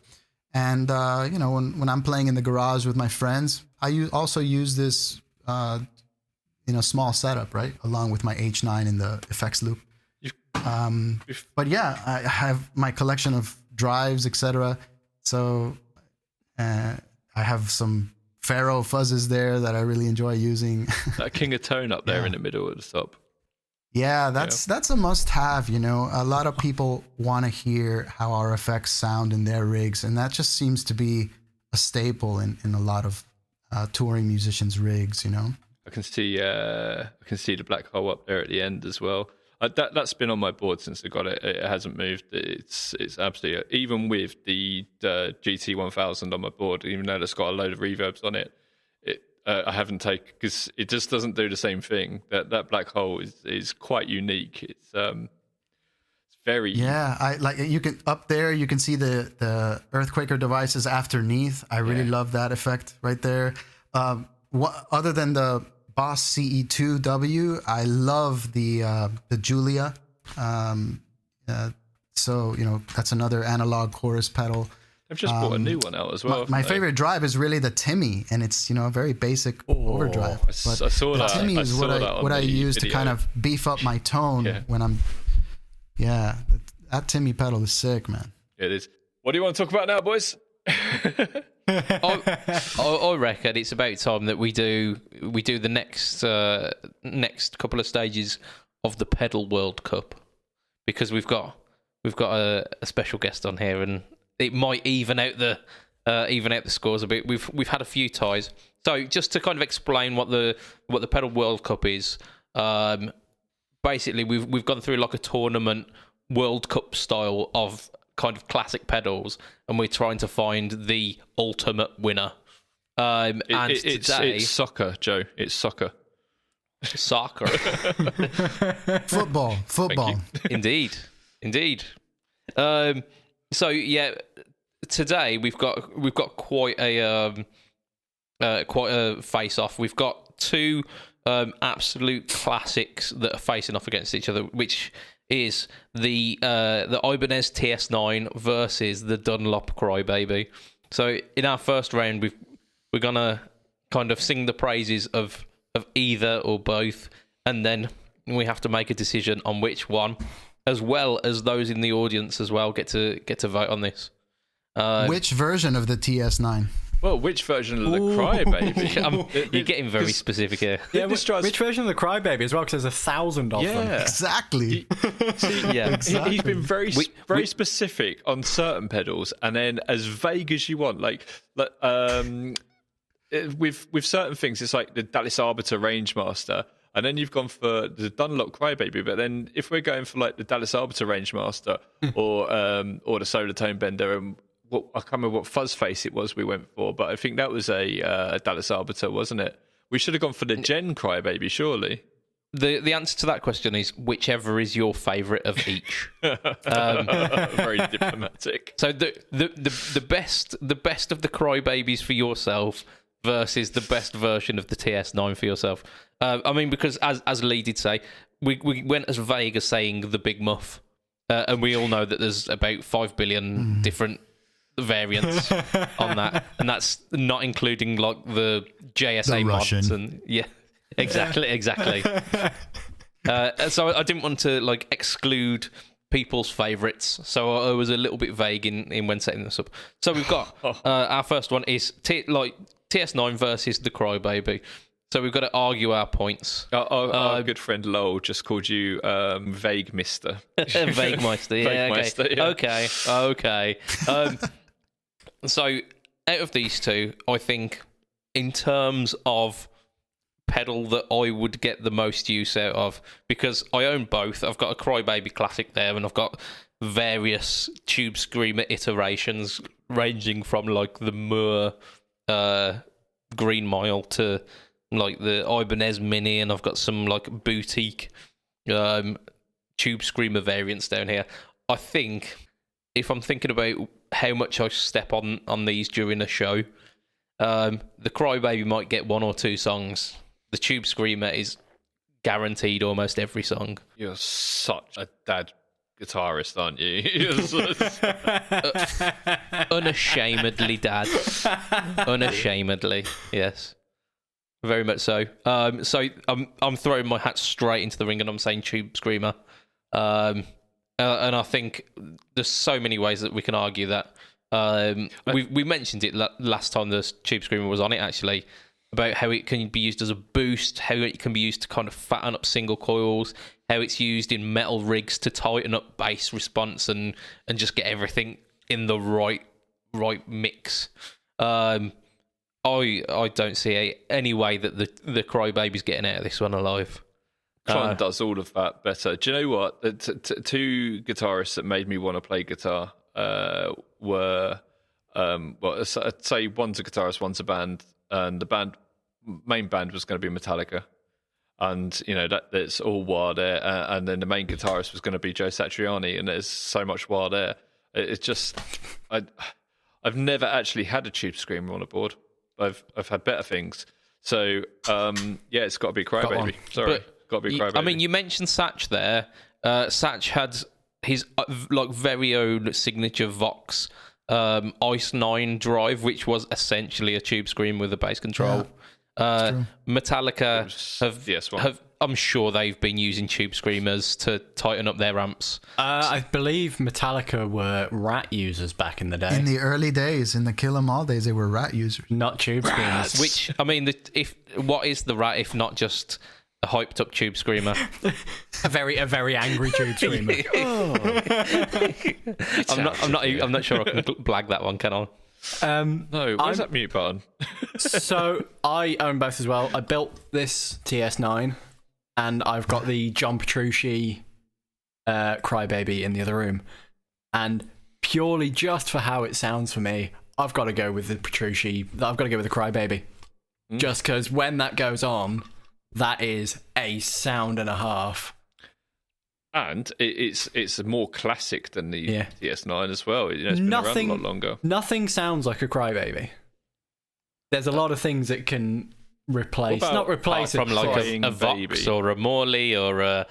And when I'm playing in the garage with my friends, I also use this small setup, right, along with my H9 in the effects loop. But yeah, I have my collection of drives, etc. So I have some Pharaoh fuzzes there that I really enjoy using. That King of Tone up there in the middle at the top. Yeah, that's a must-have. A lot of people want to hear how our effects sound in their rigs, and that just seems to be a staple in a lot of touring musicians' rigs. I can see the black hole up there at the end as well. That's been on my board since I got it. It hasn't moved. It's absolutely, even with the GT 1000 on my board, even though it's got a load of reverbs on it. I haven't taken, because it just doesn't do the same thing. That black hole is quite unique. It's very you can up there. You can see the Earthquaker Devices afterneath. I really love that effect right there. Other than the Boss CE2W, I love the Julia. So that's another analog chorus pedal. I've just bought a new one out as well. My favorite drive is really the Timmy, and it's a very basic overdrive. But I saw that. Timmy is what I use to kind of beef up my tone when I'm. Yeah, that Timmy pedal is sick, man. It is. What do you want to talk about now, boys? I reckon it's about time that we do the next couple of stages of the Pedal World Cup, because we've got a special guest on here, and it might even out the scores a bit. We've had a few ties. So just to kind of explain what the Pedal World Cup is, basically we've gone through like a tournament World Cup style of kind of classic pedals, and we're trying to find the ultimate winner. It's soccer, Joe. It's soccer. Soccer. Football. Indeed. So yeah, today we've got quite a face off. We've got two absolute classics that are facing off against each other, which is the Ibanez TS9 versus the Dunlop Crybaby. So in our first round, we're gonna kind of sing the praises of either or both, and then we have to make a decision on which one, as well as those in the audience as well get to vote on this. Which version of the TS9? Well, which version of the Crybaby? You're getting very specific here. Yeah, which version of the Crybaby as well? Because there's 1,000 of them. Exactly. He's been very specific on certain pedals, and then as vague as you want. Like with certain things, it's like the Dallas Arbiter Rangemaster, and then you've gone for the Dunlop Crybaby. But then if we're going for like the Dallas Arbiter Rangemaster or the Solar Tone Bender, and I can't remember what fuzz face it was we went for, but I think that was a Dallas Arbiter, wasn't it? We should have gone for the Gen Crybaby, surely. The answer to that question is whichever is your favourite of each. Very diplomatic. So the best of the Crybabies for yourself versus the best version of the TS9 for yourself. I mean, because as Lee did say, we went as vague as saying the Big Muff, and we all know that there's about 5 billion different variants on that, and that's not including like the JSA mods and exactly. So I didn't want to like exclude people's favourites, so I was a little bit vague in when setting this up. So we've got our first one is TS9 versus the Crybaby. So we've got to argue our points. Our good friend Lowell just called you Vague Mister. Vague Meister, yeah. Okay. So out of these two, I think in terms of pedal that I would get the most use out of, because I own both. I've got a Crybaby Classic there, and I've got various Tube Screamer iterations ranging from like the Moor Green Mile to like the Ibanez Mini, and I've got some like boutique Tube Screamer variants down here. I think if I'm thinking about how much I step on these during a show, the Crybaby might get one or two songs. The Tube Screamer is guaranteed almost every song. You're such a dad guitarist, aren't you? Unashamedly dad. Unashamedly, yes. Very much so. So I'm throwing my hat straight into the ring, and I'm saying Tube Screamer. And I think there's so many ways that we can argue that. We mentioned it last time the Tube Screamer was on it, actually, about how it can be used as a boost, how it can be used to kind of fatten up single coils, how it's used in metal rigs to tighten up bass response and just get everything in the right mix. I don't see any way that the Crybaby's getting out of this one alive. Tron does all of that better. Do you know what? Two guitarists that made me want to play guitar were, I'd say one's a guitarist, one's a band, and the main band was going to be Metallica, and you know that's all wild air, and then the main guitarist was going to be Joe Satriani, and there's so much wild air. It's just I've never actually had a Tube Screamer on a board. I've had better things. So it's got to be Crybaby. Sorry, got to be Crybaby. I mean, you mentioned Satch there. Satch had his like very own signature Vox Ice 9 drive, which was essentially a Tube Screamer with a bass control. Metallica have I'm sure they've been using Tube Screamers to tighten up their amps. I believe Metallica were Rat users back in the day. In the early days, in the Kill 'Em All days, they were Rat users. Not Tube Screamers. Which, I mean, what is the Rat if not just a hyped up Tube Screamer? a very angry Tube Screamer. I'm not sure I can blag that one, can I? No, where's that mute button? So I own both as well. I built this TS9, and I've got the John Petrucci Crybaby in the other room. And purely just for how it sounds for me, I've got to go with the Petrucci. I've got to go with the Crybaby. Just because when that goes on, that is a sound and a half. And it's more classic than the TS9 as well. You know, it's been around a lot longer. Nothing sounds like a Crybaby. There's a lot of things that can replace, not replace it, from like a Vox or a Morley or a.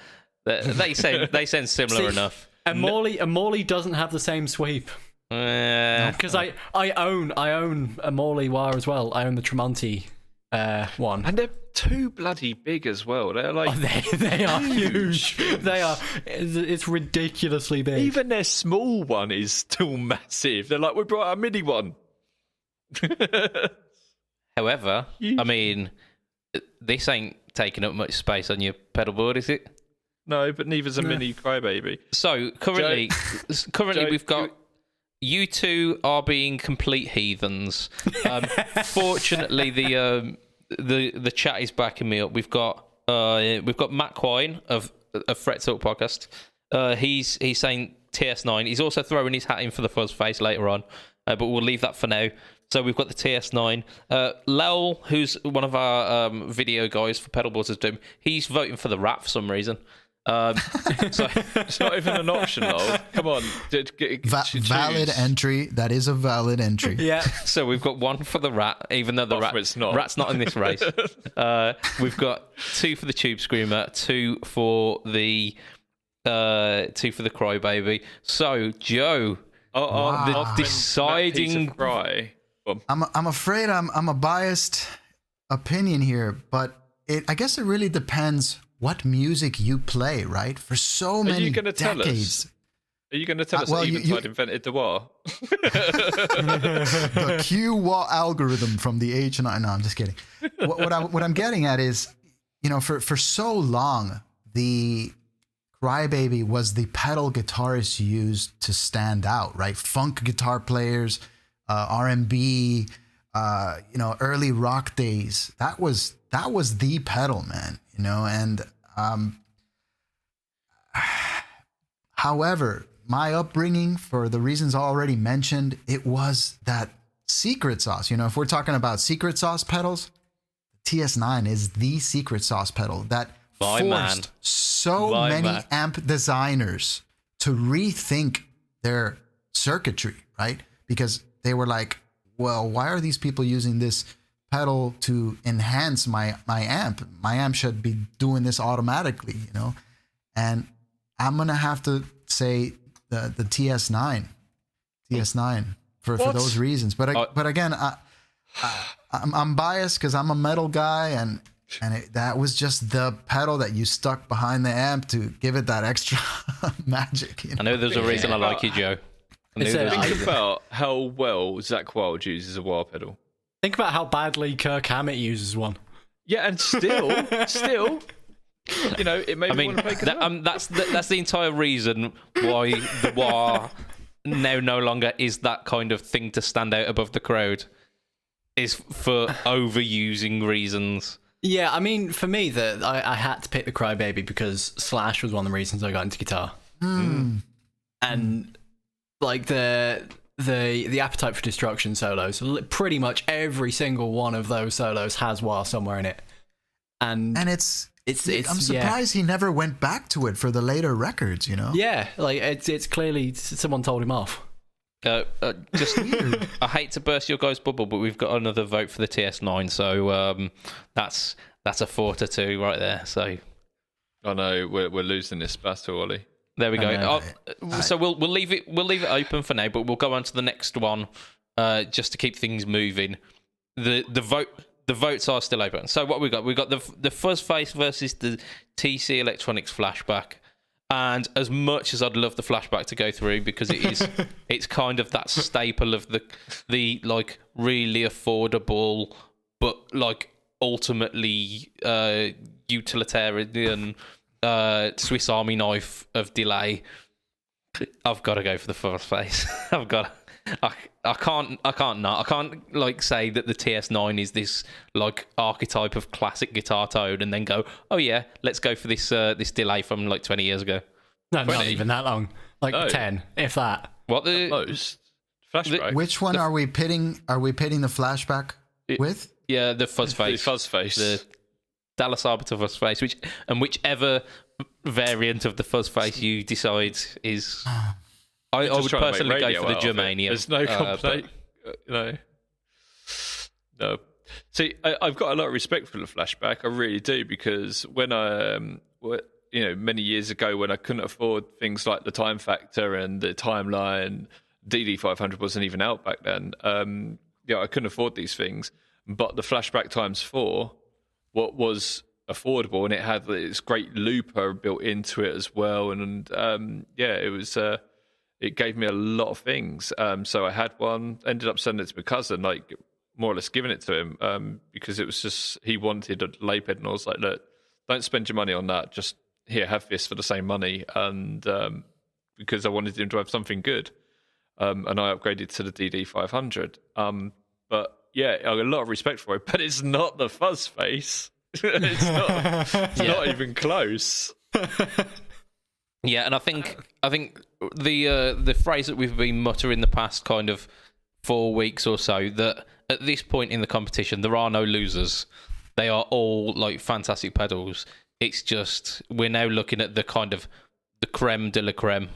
They sound similar enough. A Morley doesn't have the same sweep. Because I own a Morley wire as well. I own the Tremonti one, and they're too bloody big as well. They're like they are huge. They are. It's ridiculously big. Even their small one is still massive. They're like, we brought our mini one. However, I mean, this ain't taking up much space on your pedal board, is it? No, but neither's a mini Crybaby. So currently we've got. You two are being complete heathens. Fortunately, the chat is backing me up. We've got Matt Quine of Fret Talk podcast. He's saying TS9. He's also throwing his hat in for the fuzz face later on, but we'll leave that for now. So we've got the TS9. Lowell, who's one of our video guys for Pedalboards, he's voting for the Rat for some reason. So it's not even an option, though. Come on, valid entry. That is a valid entry. Yeah. So we've got one for the Rat, even though the Rat's not in this race. We've got 2 for the Tube Screamer, 2 for the Crybaby. So Joe, Wow. Deciding. Cry. I'm afraid I'm a biased opinion here, but I guess it really depends what music you play, right? For so many Are you going to tell decades. us? Are you going to tell us that Eventide invented the wah? The Q-wah algorithm from the H9. No, I'm just kidding. What I'm getting at is, for so long, the Crybaby was the pedal guitarists used to stand out, right? Funk guitar players, R&B, early rock days. That was the pedal, man. And however, my upbringing, for the reasons already mentioned, it was that secret sauce. If we're talking about secret sauce pedals, TS9 is the secret sauce pedal that forced so many amp designers to rethink their circuitry, right? Because they were like, well, why are these people using this pedal to enhance my amp? My amp should be doing this automatically, And I'm going to have to say the TS9 for those reasons. But again, I'm biased because I'm a metal guy, and that was just the pedal that you stuck behind the amp to give it that extra magic. I know there's a reason I like you, Joe. Think about how well Zach Wilde uses a wah pedal. Think about how badly Kirk Hammett uses one. Yeah, and still, it made me want to play guitar. That's the entire reason why the wah now no longer is that kind of thing to stand out above the crowd, is for overusing reasons. Yeah, I mean, for me, I had to pick the Crybaby because Slash was one of the reasons I got into guitar. And like the Appetite for Destruction solos, pretty much every single one of those solos has wah somewhere in it. And it's I'm surprised he never went back to it for the later records, Yeah, like it's clearly someone told him off. Just I hate to burst your guys' bubble, but we've got another vote for the TS9, so that's a 4-2 right there. So I know we're losing this battle, Ollie. There we go. So we'll leave it open for now, but we'll go on to the next one just to keep things moving. The votes are still open. So what we got? We got the Fuzz Face versus the TC Electronics Flashback. And as much as I'd love the Flashback to go through, because it's kind of that staple of the like really affordable but like ultimately utilitarian Swiss Army knife of delay, I've got to go for the Fuzz Face. I can't like say that the TS9 is this like archetype of classic guitar tone and then go, oh yeah, let's go for this delay from like 20 years ago. No, not even that long. Like 10, if that. What the most Flashback? Which one are we pitting? Are we pitting the Flashback with? Yeah, the Fuzz Face. The Fuzz Face. The Dallas Arbiter Fuzz Face, whichever variant of the Fuzz Face you decide is. I would personally go for the Germania. There's no complaint. No. See, I've got a lot of respect for the Flashback. I really do, because when many years ago, when I couldn't afford things like the Time Factor and the Timeline, DD500 wasn't even out back then. I couldn't afford these things. But the Flashback x4, what was affordable, and it had this great looper built into it as well, and it was. It gave me a lot of things. So I had one, ended up sending it to my cousin, like more or less giving it to him, because it was just, he wanted a lay ped, and I was like, look, don't spend your money on that. Just here, have this for the same money. And because I wanted him to have something good. And I upgraded to the DD500. But yeah, I got a lot of respect for it, but it's not the Fuzz Face. It's not even close. Yeah, and I think the phrase that we've been muttering the past kind of 4 weeks or so, that at this point in the competition there are no losers. They are all like fantastic pedals. It's just we're now looking at the kind of the creme de la creme.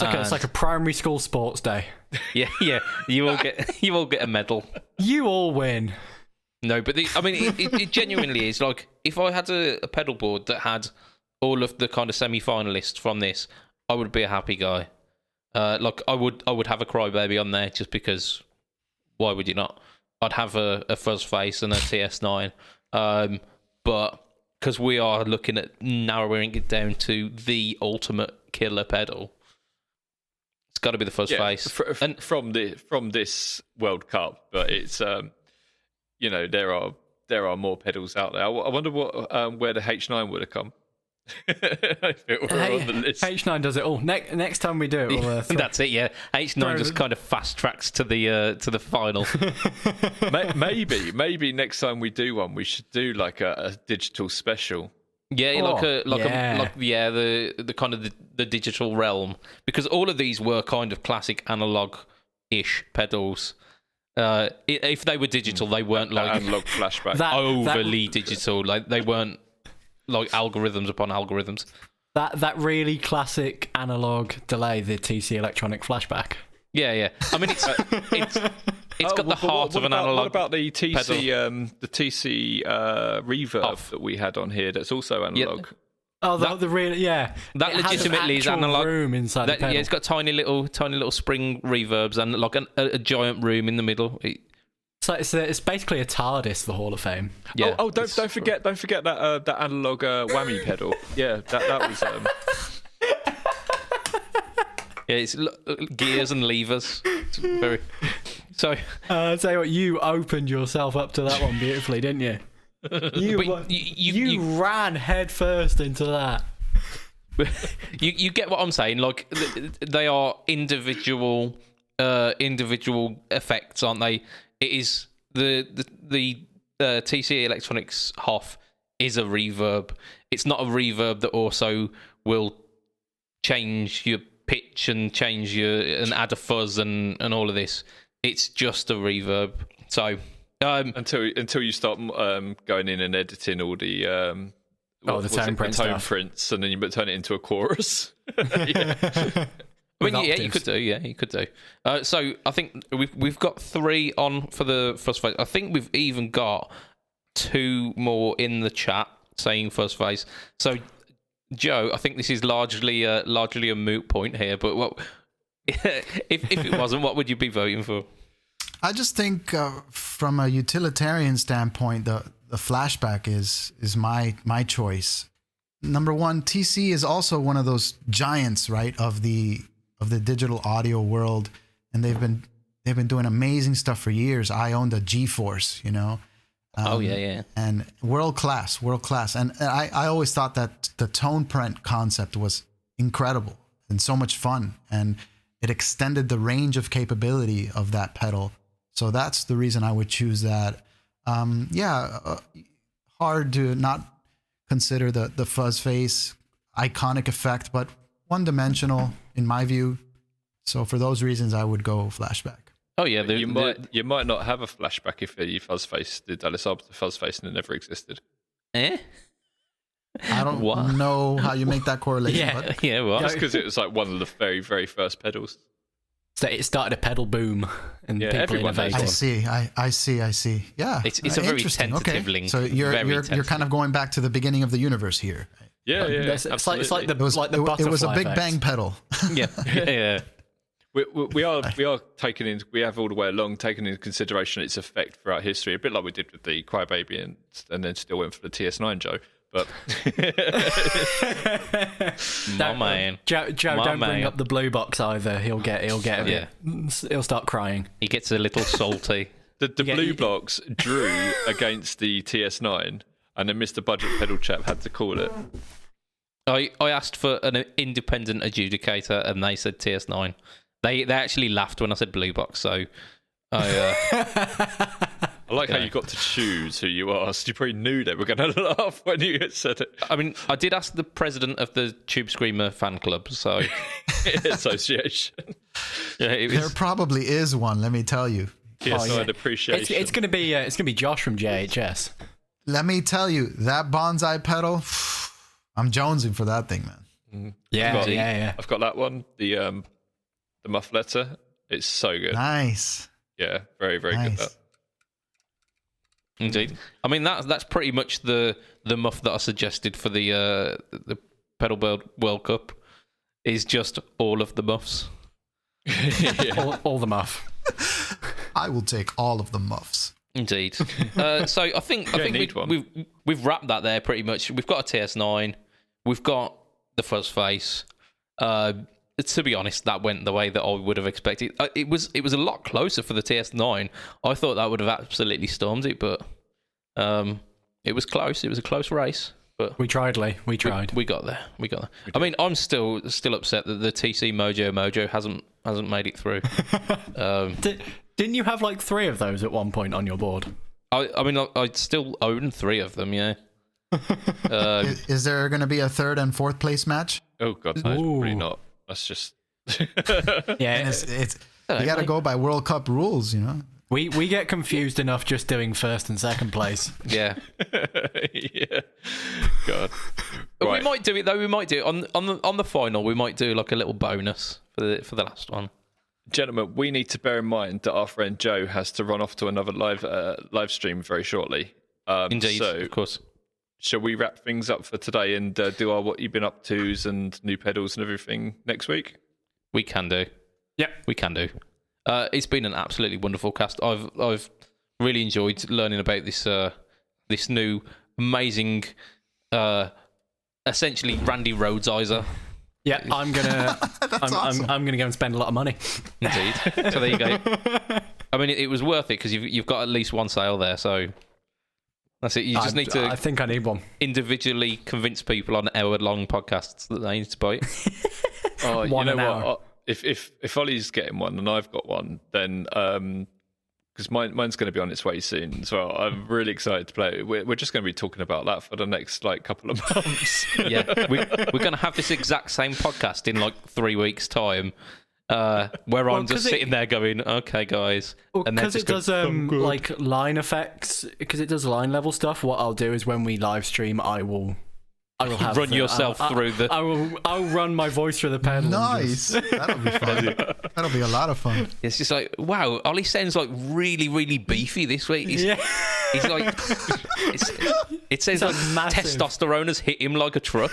It's like a primary school sports day. Yeah. You all get a medal. You all win. No, but it genuinely is. Like, if I had a pedal board that had all of the kind of semi-finalists from this, I would be a happy guy. Like I would have a Crybaby on there just because. Why would you not? I'd have a fuzz face and a TS9, but because we are looking at narrowing it down to the ultimate killer pedal, it's got to be the fuzz face. From this World Cup, but it's there are more pedals out there. I wonder what where the H9 would have come. If it were on the list. H9 does it all. Next time we do it, we'll, that's it. Yeah, H9 just kind of fast tracks to the final. maybe next time we do one, we should do like a digital special. Yeah, the kind of the digital realm, because all of these were kind of classic analog-ish pedals. If they were digital, they weren't like analog flashback, overly digital. Like they weren't. Like algorithms upon algorithms. That really classic analog delay, the TC electronic flashback. Yeah. I mean, it's got the heart of an analog. What about the TC pedal? The TC reverb that we had on here? That's also analog. Yeah. Oh, the real That legitimately is analog. Room inside the pedal. Yeah, it's got tiny little spring reverbs and like a giant room in the middle. So it's basically a TARDIS, the Hall of Fame. Yeah. Don't forget that analog whammy pedal. Yeah, that was. Yeah, it's gears and levers. It's very. So. I'll tell you what, you opened yourself up to that one beautifully, didn't you? You ran head first into that. You get what I'm saying? Like they are individual effects, aren't they? It is the TC Electronics Hoff is a reverb. It's not a reverb that also will change your pitch and add a fuzz and all of this. It's just a reverb. So until you start going in and editing all the tone prints, and then you turn it into a chorus. I mean, yeah, you could do. Yeah, you could do. So I think we've got 3 on for the fuzz face. I think we've even got 2 more in the chat saying fuzz face. So, Joe, I think this is largely a moot point here. But if it wasn't, what would you be voting for? I just think from a utilitarian standpoint, the flashback is my choice. Number one, TC is also one of those giants, right, of the digital audio world, and they've been doing amazing stuff for years. I owned a G-Force, and world class, and I always thought that the tone print concept was incredible and so much fun, and it extended the range of capability of that pedal. So that's the reason I would choose that. Hard to not consider the fuzz face iconic effect, but one-dimensional in my view. So for those reasons, I would go flashback. Oh yeah, you might not have a flashback if the fuzz face, the Dallas Arbiter fuzz face, and it never existed. I don't know how you make that correlation. Well, just because it was like one of the very, very first pedals. So it started a pedal boom, and people innovated. I see. Yeah, it's a very tentative link. So you're kind of going back to the beginning of the universe here. Yeah. It's like the butterfly it was a big effect. bang pedal. Yeah. We are taking in. We have all the way along taken into consideration its effect throughout history, a bit like we did with the Crybaby, and then still went for the TS9, Joe. But my man, Joe, don't bring up the blue box either. He'll get it. He'll start crying. He gets a little salty. The blue box drew against the TS9, and then Mr. BudgetPedalChap had to call it. I asked for an independent adjudicator, and they said TS9. They actually laughed when I said blue box. So I like how you got to choose who you asked. You probably knew they were going to laugh when you said it. I mean, I did ask the president of the Tube Screamer fan club, so association. Yeah, there probably is one. Let me tell you. TS9 appreciation. It's going to be Josh from JHS. Let me tell you, that bonsai pedal, I'm jonesing for that thing, man. Yeah. I've got that one. The muffletter. It's so good. Nice. Yeah, very, very good. That. Indeed. I mean, that's pretty much the muff that I suggested for the Pedal World Cup is just all of the muffs. all the muff. I will take all of the muffs. Indeed. So I think we've wrapped that there pretty much. We've got a TS9. We've got the fuzz face. To be honest, that went the way that I would have expected. It was a lot closer for the TS9. I thought that would have absolutely stormed it, but it was close. It was a close race. But we tried, Lee. We tried. We got there. I mean, I'm still upset that the TC Mojo hasn't made it through. Didn't you have like 3 of those at one point on your board? I mean, I still own 3 of them. Yeah. Is there going to be a 3rd and 4th place match? Oh God, no, probably not. That's just yeah. It's you got to go by World Cup rules, you know. We get confused enough just doing 1st and 2nd place. Yeah. yeah. God. But Right. we might do it though. We might do it on the final. We might do like a little bonus for the last one. Gentlemen, we need to bear in mind that our friend Joe has to run off to another live stream very shortly. Indeed, so of course. Shall we wrap things up for today and do our what you've been up to's and new pedals and everything next week? We can do. Yep, we can do. It's been an absolutely wonderful cast. I've really enjoyed learning about this new amazing, essentially Randy Rhodesizer. Yeah, I'm gonna go and spend a lot of money. Indeed. So there you go. I mean, it was worth it because you've got at least one sale there. So that's it. You just need to. I think I need one. Individually convince people on hour-long podcasts that they need to buy it. Oh, One you know an what? hour. If Ollie's getting one and I've got one, then because mine's going to be on its way soon as well. I'm really excited to play it. We're just going to be talking about that for the next couple of months. Yeah, we're going to have this exact same podcast in 3 weeks' time, where I'm just sitting there going, "Okay, guys," and because it does line effects, because it does line level stuff. What I'll do is when we live stream, I will have run yourself through the. I'll run my voice through the pedal. Nice. That'll be fun. That'll be a lot of fun. It's just like, wow, Ollie sounds really, really beefy this week. He's like, it sounds like massive. Testosterone has hit him like a truck.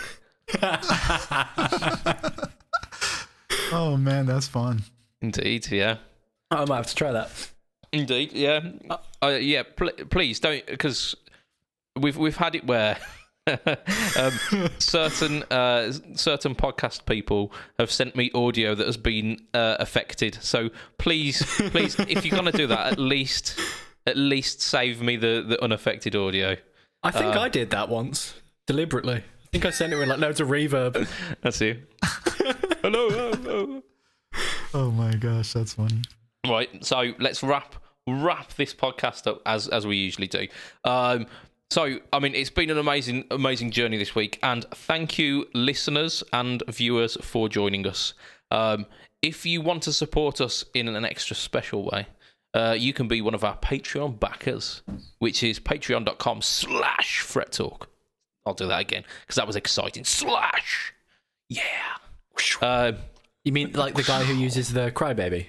Oh man, that's fun. Indeed, yeah. I might have to try that. Indeed, yeah. Yeah, please don't, because we've had it where. Certain podcast people have sent me audio that has been affected. So please, if you're gonna do that, at least save me the unaffected audio. I think I did that once deliberately. I think I sent it with loads of reverb. That's you. Hello. Oh my gosh, that's funny. Right, so let's wrap this podcast up as we usually do. So, I mean, it's been an amazing journey this week, and thank you, listeners and viewers, for joining us. If you want to support us in an extra special way, you can be one of our Patreon backers, which is patreon.com/FretTalk. I'll do that again, because that was exciting. Yeah. You mean like the guy who uses the crybaby?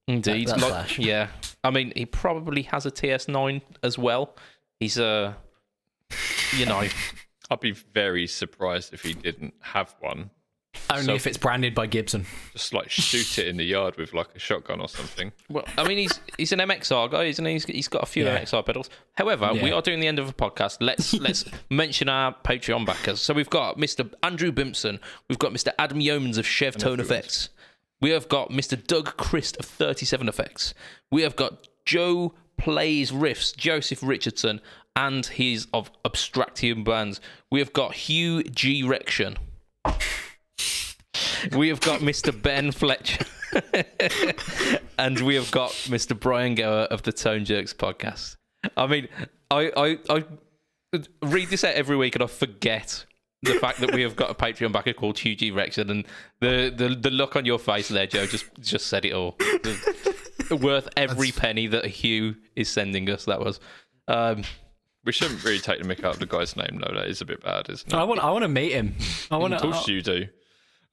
Indeed. That slash. Yeah. I mean, he probably has a TS9 as well. He's I'd be very surprised if he didn't have one. Only if it's branded by Gibson. Just shoot it in the yard with a shotgun or something. Well, I mean, he's an MXR guy, isn't he? He's got a few MXR pedals. However, we are doing the end of a podcast. Let's mention our Patreon backers. So we've got Mr. Andrew Bimpson. We've got Mr. Adam Yeomans of Chev Tone Effects. We have got Mr. Doug Christ of 37 Effects. We have got Joe Plays Riffs, Joseph Richardson, and he's of Abstractium Bands. We have got Hugh G. Rection. We have got Mr. Ben Fletcher. And we have got Mr. Brian Gower of the Tone Jerks podcast. I mean, I read this out every week and I forget the fact that we have got a Patreon backer called Hugh G. Rection, and the look on your face there, Joe, just said it all. Worth every penny that Hugh is sending us. That was. We shouldn't really take the mick out of the guy's name, though. That is a bit bad, isn't it? I want to meet him. Of course you do.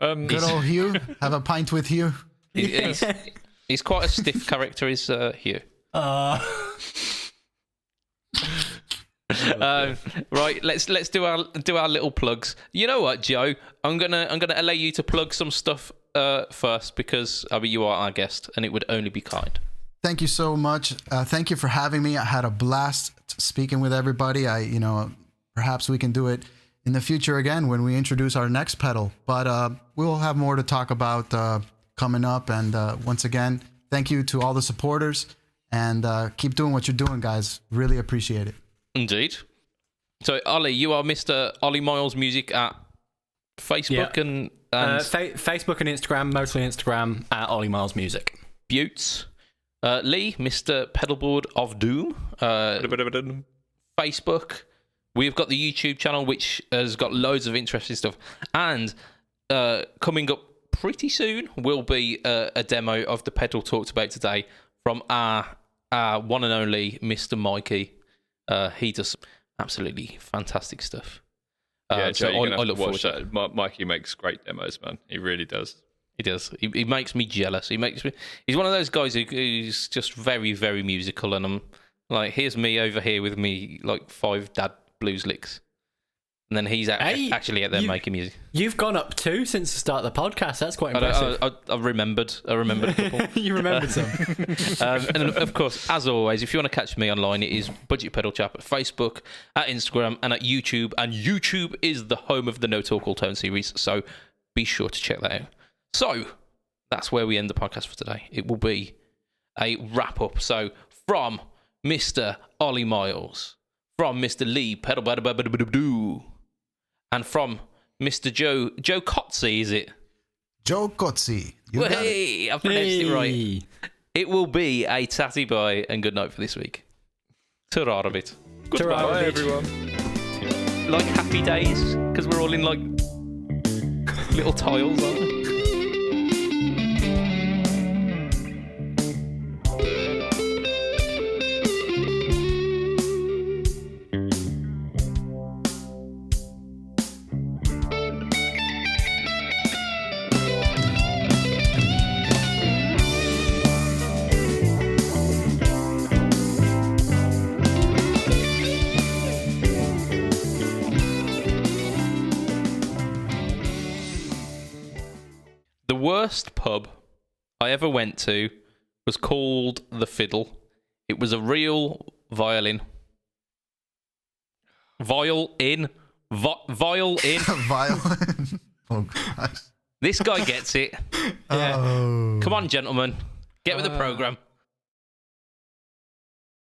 Good old Hugh. Have a pint with Hugh. He's quite a stiff character, is Hugh. Right, let's do our little plugs. You know what, Joe? I'm gonna allow you to plug some stuff first because you are our guest, and it would only be kind. Thank you so much. Thank you for having me. I had a blast speaking with everybody. Perhaps we can do it in the future again when we introduce our next pedal. But we'll have more to talk about coming up. And once again, thank you to all the supporters. And keep doing what you're doing, guys. Really appreciate it. Indeed. So, Ollie, you are Mr. Ollie Miles Music at Facebook and Facebook and Instagram, mostly Instagram at Ollie Miles Music. Buttes. Lee, Mr. Pedalboard of Doom. Facebook. We've got the YouTube channel, which has got loads of interesting stuff. And coming up pretty soon will be a demo of the pedal talked about today from our one and only Mr. Mikey. He does absolutely fantastic stuff. Joe, so you're I look forward to that. Mikey makes great demos, man. He really does. He does. He makes me jealous. He's one of those guys who's just very, very musical, and I'm like, here's me over here with me like 5 dad blues licks, and then he's actually out there making music. You've gone up 2 since the start of the podcast. That's quite impressive. I remembered a couple. You remembered some. And of course, as always, if you want to catch me online, it is BudgetPedalChap at Facebook, at Instagram, and at YouTube. And YouTube is the home of the No Talk All Tone series, so be sure to check that out. So that's where we end the podcast for today. It will be a wrap up. So from Mr. Ollie Miles, from Mr. Lee Pedal, and from Mr. Joe Kotze, is it? Joe Kotze. Hey, I pronounced it right. It will be a tatty bye and good night for this week. Ta-ra a bit. Goodbye, everyone. Like happy days, because we're all in like little tiles, aren't we? The worst pub I ever went to was called The Fiddle. It was a real violin. Violin. Violin. Oh, gosh. This guy gets it. Yeah. Oh. Come on, gentlemen. Get with the program.